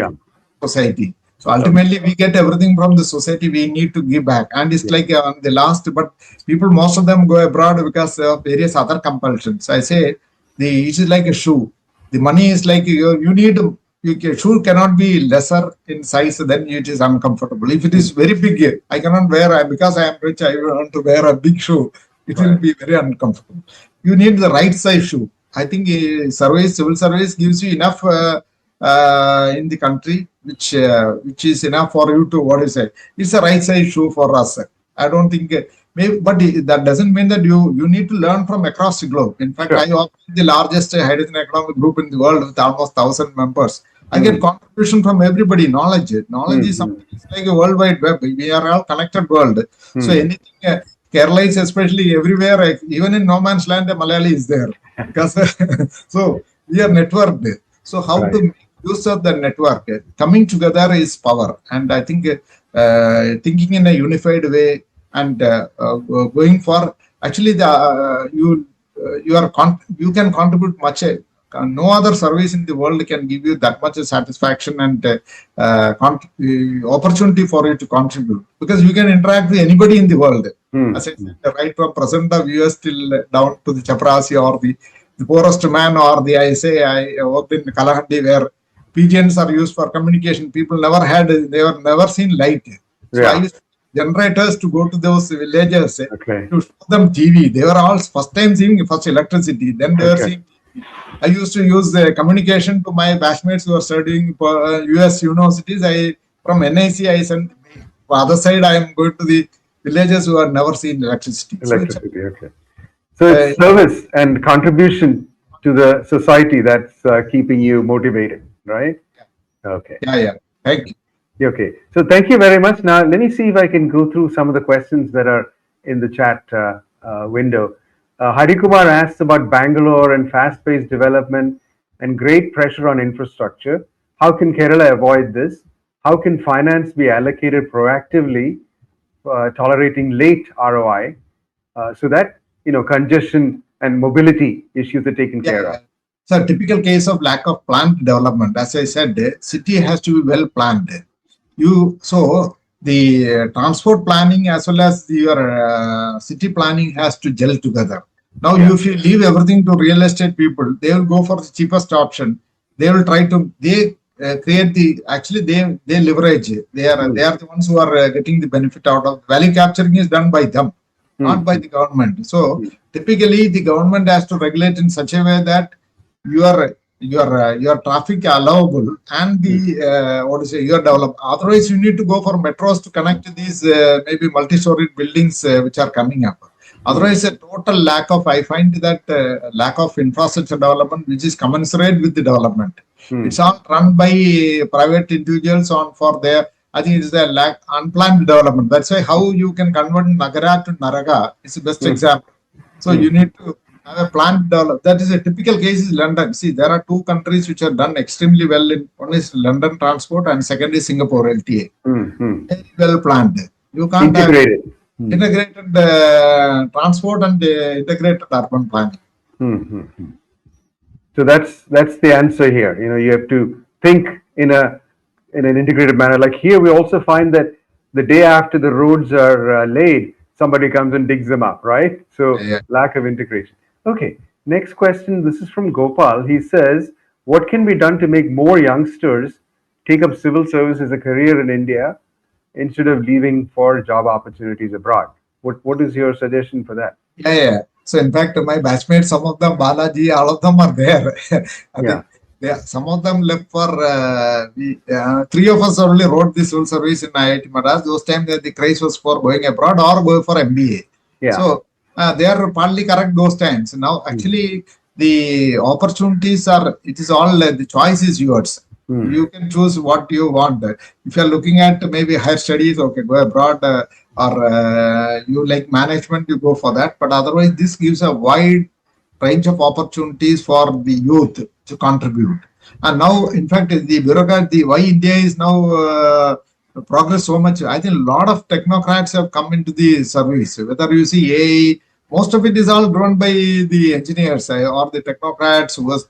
society? So ultimately, we get everything from the society. We need to give back, and it's like on the last. But people, most of them go abroad because of various other compulsions. I say it is like a shoe. The money is like you need. Your shoe cannot be lesser in size, then it is uncomfortable. If it is very big, I cannot wear, because I am rich, I want to wear a big shoe. It will be very uncomfortable. You need the right size shoe. I think civil service gives you enough in the country, which is enough for you to, it's a right size shoe for us. I don't think, but that doesn't mean that you need to learn from across the globe. In fact, I operate the largest hydrogen economic group in the world with almost 1,000 members. I get contribution from everybody. Knowledge is something. It's like a world wide web. We are all connected world. So anything, Kerala is especially everywhere. Even in no man's land, a Malayali is there. Because so we are networked. So how to make use of the network? Coming together is power. And I think thinking in a unified way and going for actually you can contribute much. No other service in the world can give you that much satisfaction and opportunity for you to contribute, because you can interact with anybody in the world. As I said, right from president of US till down to the chaprasi or the poorest man, or I worked in Kalahandi where pigeons are used for communication. People they were never seen light. So I used generators to go to those villages to show them TV. They were all first time seeing first electricity. Then they were seeing. I used to use the communication to my batchmates who are studying US universities. I From NIC, I send the other side. I am going to the villages who have never seen electricity. So it's Electricity, okay. So it's service and contribution to the society that's keeping you motivated, right? Okay. yeah. Thank you. Okay. So thank you very much. Now let me see if I can go through some of the questions that are in the chat window. Hari Kumar asks about Bangalore and fast-paced development and great pressure on infrastructure. How can Kerala avoid this? How can finance be allocated proactively, tolerating late ROI, so that congestion and mobility issues are taken care of? So a typical case of lack of planned development. As I said, city has to be well planned. So the transport planning as well as your city planning has to gel together. Now, if you leave everything to real estate people, they will go for the cheapest option. They will try to create the they leverage. They are the ones who are getting the benefit out of value capturing is done by them, not by the government. So typically, the government has to regulate in such a way that your traffic allowable and the your develop. Otherwise, you need to go for metros to connect to these maybe multi-story buildings which are coming up. Otherwise, a total lack of, I find that lack of infrastructure development, which is commensurate with the development. It's all run by private individuals for their, I think it's a lack unplanned development. That's why how you can convert Nagara to Naraga is the best example. So you need to have a planned development. That is a typical case is London. See, there are two countries which have done extremely well. One is London transport and second is Singapore LTA. Very well planned. You can't integrated. Integrated transport and integrated urban planning. So that's the answer here. You have to think in an integrated manner. Like here, we also find that the day after the roads are laid, somebody comes and digs them up, right? So lack of integration. Okay, next question. This is from Gopal. He says, what can be done to make more youngsters take up civil service as a career in India instead of leaving for job opportunities abroad? What is your suggestion for that? Yeah. So in fact, my batchmates, some of them, Balaji, all of them are there. Some of them left for, three of us only wrote the civil service in IIT Madras. Those times the craze was for going abroad or going for MBA. So they are partly correct those times. Now, actually, the opportunities it is all, the choice is yours. You can choose what you want. If you are looking at maybe higher studies, okay, go abroad, or you like management, you go for that. But otherwise, this gives a wide range of opportunities for the youth to contribute. And now, in fact, the bureaucrat, why India is now progress so much. I think a lot of technocrats have come into the service. Whether you see AI, most of it is all driven by the engineers or the technocrats who was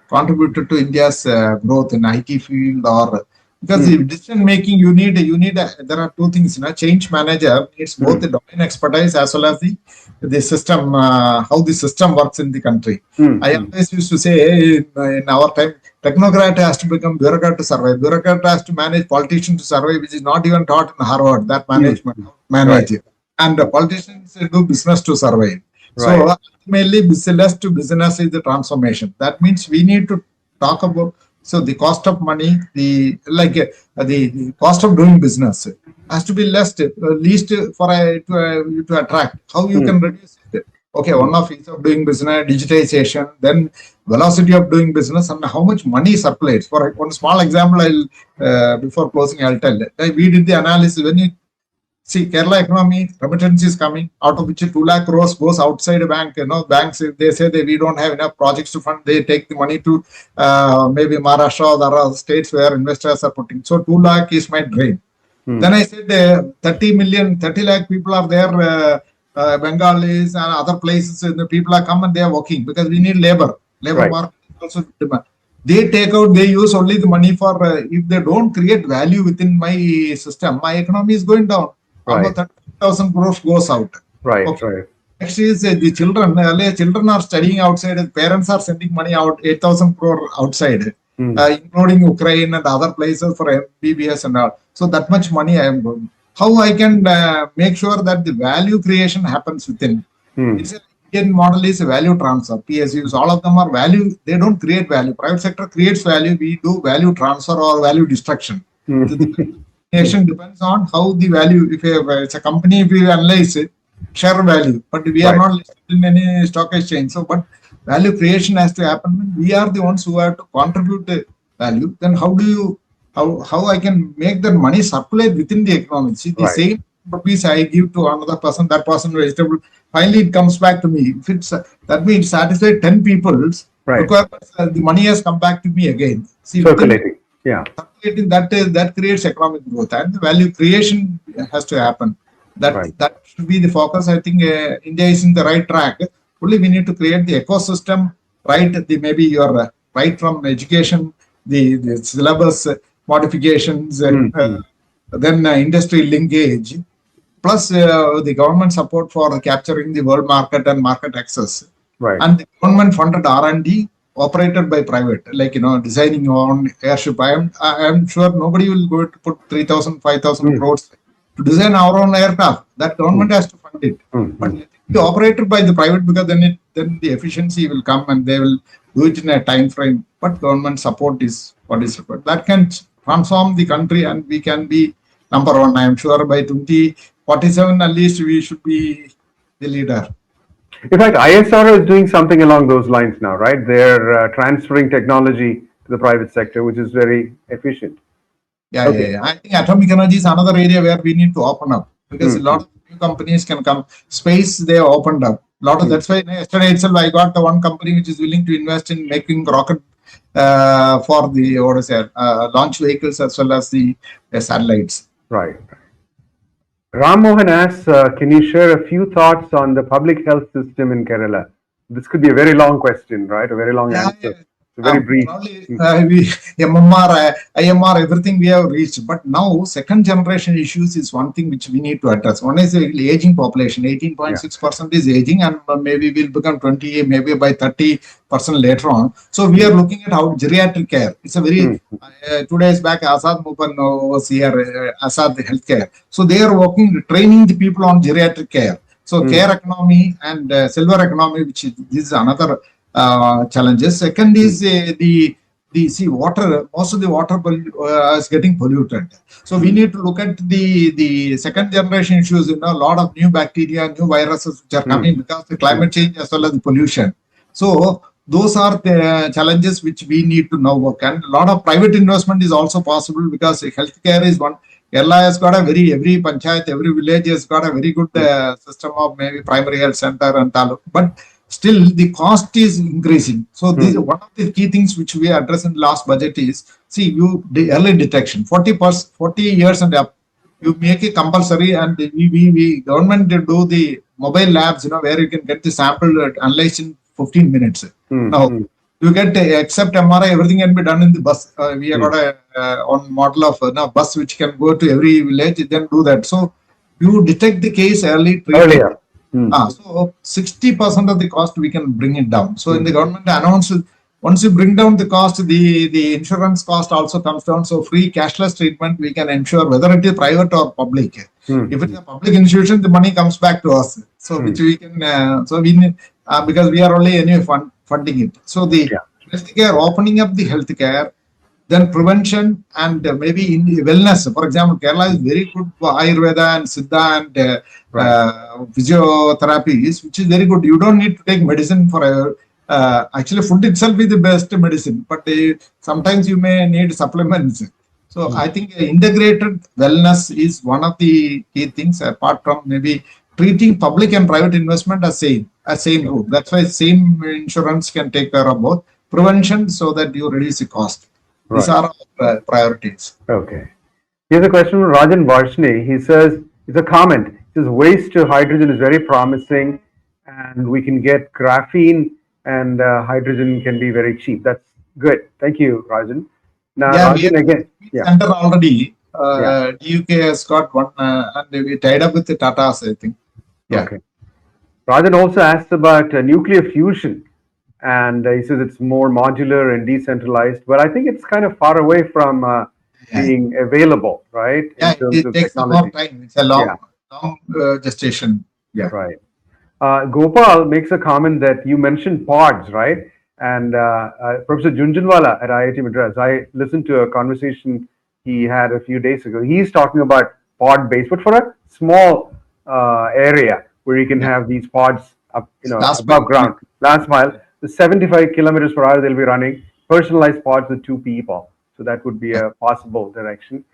contributed to India's growth in IT field, or because the decision making there are two things. Change manager needs both the domain expertise as well as the system, how the system works in the country. I always used to say in our time, technocrat has to become bureaucrat to survive. Bureaucrat has to manage, politician to survive, which is not even taught in Harvard. That management manage it, and politicians do business to survive. So ultimately, business to business is the transformation. That means we need to talk about the cost of money, the cost of doing business has to be least for you to attract. How you can reduce it? Okay, one of ease of doing business, digitization, then velocity of doing business, and how much money circulates. For one small example, before closing, I'll tell. We did the analysis when you see Kerala economy, remittance is coming, out of which 2 lakh crores goes outside a bank. Banks, if they say that we don't have enough projects to fund, they take the money to maybe Maharashtra or other states where investors are putting. So 2 lakh is my drain. Then I said 30 lakh people are there, Bengalis and other places, the people are come and they are working because we need labor. Labor market also demand. They use only the money for, if they don't create value within my system, my economy is going down. About 30,000 crores goes out. Next is the children. Earlier, children are studying outside. Parents are sending money out, 8,000 crore outside, including Ukraine and other places for MBBS and all. So that much money I am going. How I can make sure that the value creation happens within? It's Indian model is a value transfer. PSUs, all of them are value. They don't create value. Private sector creates value. We do value transfer or value destruction. Mm. Nation depends on how the value, if it's a company, if we analyze it, share value, but we are Right. not listed in any stock exchange. So, but value creation has to happen when we are the ones who have to contribute the value. Then how do you, how I can make that money circulate within the economy? See, the Right. same rupees I give to another person, that person vegetable, finally it comes back to me. If it's, that means satisfy 10 people's Right. requirements, the money has come back to me again. See, Circulating. Yeah. circulating, that creates economic growth, and the value creation has to happen. Right. That should be the focus. I think India is in the right track. Only we need to create the ecosystem, right? Maybe you're right from education, the syllabus modifications, Mm. then industry linkage, plus the government support for capturing the world market and market access, Right. and the government funded R&D operated by private, like, designing your own airship. I am sure nobody will go to put 3,000, 5,000 crores to design our own aircraft. That government has to fund it. But let it be operated by the private, because then the efficiency will come and they will do it in a time frame. But government support is what is required. That can transform the country, and we can be number one. I am sure by 2047 at least we should be the leader. In fact, ISR is doing something along those lines now, right? They're transferring technology to the private sector, which is very efficient. Yeah. I think atomic energy is another area where we need to open up, because a lot of new companies can come. Space, they have opened up. That's why yesterday itself I got the one company which is willing to invest in making rocket for the launch vehicles as well as the satellites. Right. Ram Mohan asks, can you share a few thoughts on the public health system in Kerala? This could be a very long question, right? A very long answer. It's very brief. Probably MMR, IMR, everything we have reached. But now, second generation issues is one thing which we need to address. One is the aging population. 18.6% is aging, and maybe we'll become 20, maybe by 30% later on. So we are looking at how geriatric care. It's a very, 2 days back, Asad Mupan was here, Asad Healthcare. So they are working, training the people on geriatric care. So care economy and silver economy, which is, this is another challenges. Second is the water. Most of the water is getting polluted. So we need to look at the second generation issues. A lot of new bacteria, new viruses which are coming because of the climate change as well as the pollution. So those are the challenges which we need to now work. And a lot of private investment is also possible, because healthcare is one. Kerala has got every panchayat, every village has got a very good system of maybe primary health center and taluk. But still the cost is increasing. So this one of the key things which we address in the last budget is, the early detection, 40 years and up, you make it compulsory, and we government do the mobile labs, where you can get the sample analyzed in 15 minutes. Now you get except MRI, everything can be done in the bus. We have got a on model of bus which can go to every village, then do that. So you detect the case early. Earlier. So 60% of the cost we can bring it down. So in the government announced, once you bring down the cost, the insurance cost also comes down. So free cashless treatment we can ensure, whether it is private or public. If it is a public institution, the money comes back to us. So which we can, so we need, because we are only anyway funding it. So the healthcare, opening up the healthcare, then prevention, and maybe in wellness. For example, Kerala is very good for Ayurveda and Siddha and physiotherapy, which is very good. You don't need to take medicine for actually food itself is the best medicine, but sometimes you may need supplements. So I think integrated wellness is one of the key things, apart from maybe treating public and private investment as same group. That's why same insurance can take care of both. Prevention, so that you reduce the cost. These are our priorities. Okay. Here's a question from Rajan Varshni. He says, it's a comment. He says, waste to hydrogen is very promising, and we can get graphene, and hydrogen can be very cheap. That's good. Thank you, Rajan. Now, Rajan again. Center already. DUK has got one, and we tied up with the Tatas, I think. Okay. Rajan also asked about nuclear fusion. And he says it's more modular and decentralized, but I think it's kind of far away from being available, right? Yeah, it takes more time. It's a long gestation. Yeah. Right. Gopal makes a comment that you mentioned pods, right? And Professor Junjunwala at IIT Madras, I listened to a conversation he had a few days ago. He's talking about pod based, but for a small area where you can have these pods up, Last above mile. ground, last mile. The 75 kilometers per hour they'll be running personalized pods with 2 people. So that would be a possible direction.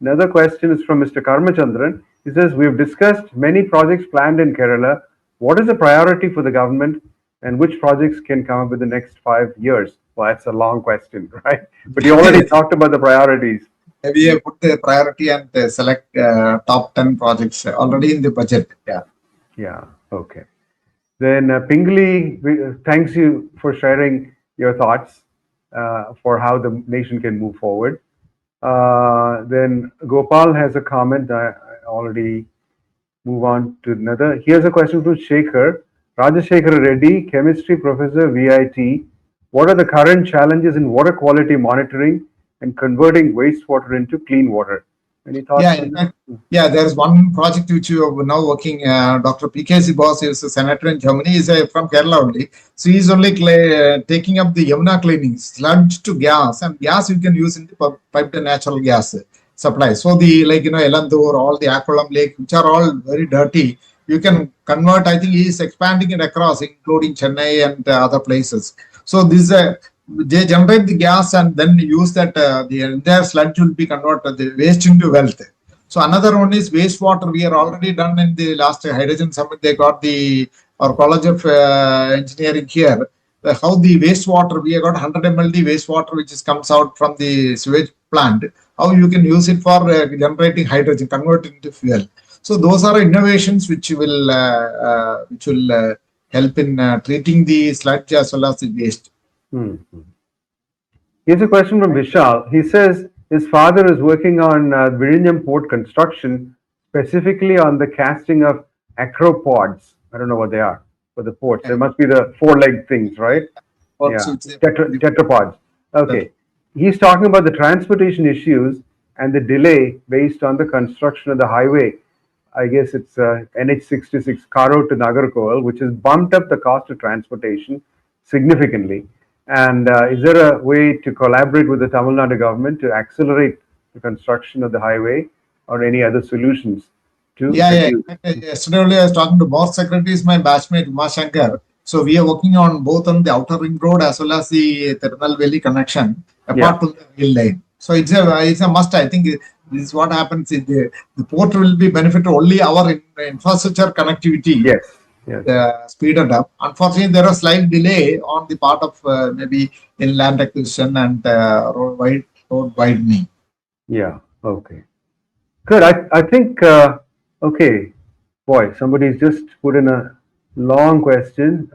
Another question is from Mr. Karmachandran. He says, we've discussed many projects planned in Kerala. What is the priority for the government and which projects can come up in the next 5 years? Well, that's a long question, right? But you already talked about the priorities. We have put the priority and select top 10 projects already in the budget. Yeah. Yeah, okay. Then Pingley thanks you for sharing your thoughts for how the nation can move forward. Then Gopal has a comment. I already move on to another. Here's a question from Shekhar. Rajashekhar Reddy, chemistry professor, VIT. What are the current challenges in water quality monitoring and converting wastewater into clean water? Any thoughts? Yeah, in fact, there's one project which you are now working. Dr. P.K.C. Boss is a senator in Germany. He's from Kerala only. So he's only taking up the Yamuna cleaning, sludge to gas, and gas you can use in the piped natural gas supply. So the Elandur, all the Aqualam Lake, which are all very dirty, you can convert. I think he is expanding it across, including Chennai and other places. So this they generate the gas and then use that the entire sludge will be converted the waste into wealth. So another one is wastewater. We are already done in the last hydrogen summit. They got our College of Engineering here. How the wastewater, we have got 100 mld wastewater which comes out from the sewage plant. How you can use it for generating hydrogen, convert it into fuel. So those are innovations which will help in treating the sludge as well as the waste. Here's a question from Vishal. He says his father is working on Vizhinjam port construction, specifically on the casting of acropods. I don't know what they are for the ports. There must be the four-legged things, right? Tetrapods. Okay. He's talking about the transportation issues and the delay based on the construction of the highway. I guess it's NH66 Karo to Nagarkoil, which has bumped up the cost of transportation significantly. And is there a way to collaborate with the Tamil Nadu government to accelerate the construction of the highway or any other solutions? Yesterday only I was talking to both secretaries, my batchmate Uma Shankar. So we are working on both on the outer ring road as well as the Tirunelveli connection, apart from the rail line. So it's a must. I think this is what happens. The port will be benefit only our infrastructure connectivity. Yes. Speeded up. Unfortunately, there was slight delay on the part of maybe inland acquisition and road widening. Yeah. Okay. Good. I think. Okay. Boy, somebody's just put in a long question.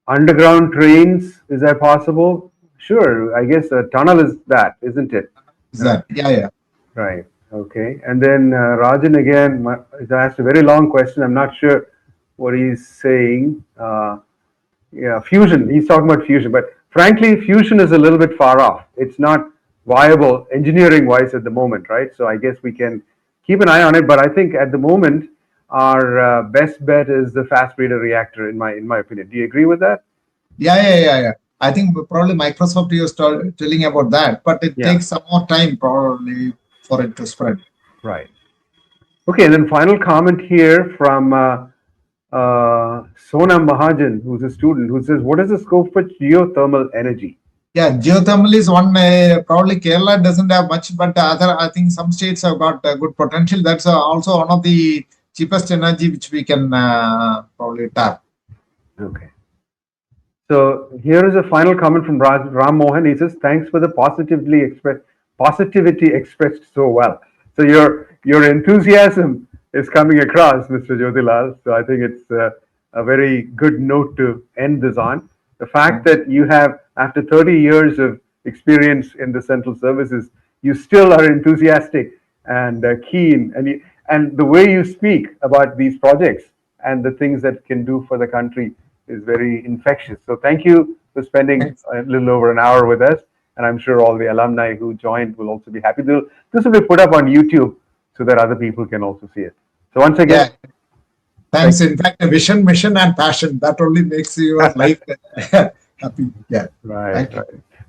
Underground trains, is that possible? Sure. I guess a tunnel is that, isn't it? Exactly. Yeah. Right. Okay. And then Rajan again has asked a very long question. I'm not sure what he's saying. Fusion. He's talking about fusion, but frankly, fusion is a little bit far off. It's not viable engineering-wise at the moment, right? So I guess we can keep an eye on it. But I think at the moment, our best bet is the fast breeder reactor, in my opinion. Do you agree with that? Yeah. I think probably Microsoft is telling about that, but it takes some more time probably for it to spread. Right. Okay. And then final comment here from. Sona Mahajan, who's a student, who says, what is the scope for geothermal energy? Yeah, geothermal is one, probably Kerala doesn't have much, but I think some states have got good potential. That's also one of the cheapest energy which we can probably tap. Okay. So here is a final comment from Ram Mohan. He says, thanks for the positivity expressed so well. So your enthusiasm is coming across, Mr. Jyothilal. So I think it's a very good note to end this on. The fact that you have, after 30 years of experience in the central services, you still are enthusiastic and keen, and the way you speak about these projects and the things that can do for the country is very infectious. So thank you for spending a little over an hour with us, and I'm sure all the alumni who joined will also be happy. This will be put up on YouTube so that other people can also see it. So once again, thanks. In fact, a vision, mission, and passion, that only makes your life happy. Yeah. Right.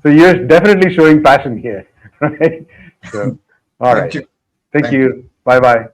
So you're definitely showing passion here, right? So, all Thank right. you. Thank Thank you. you. Bye bye.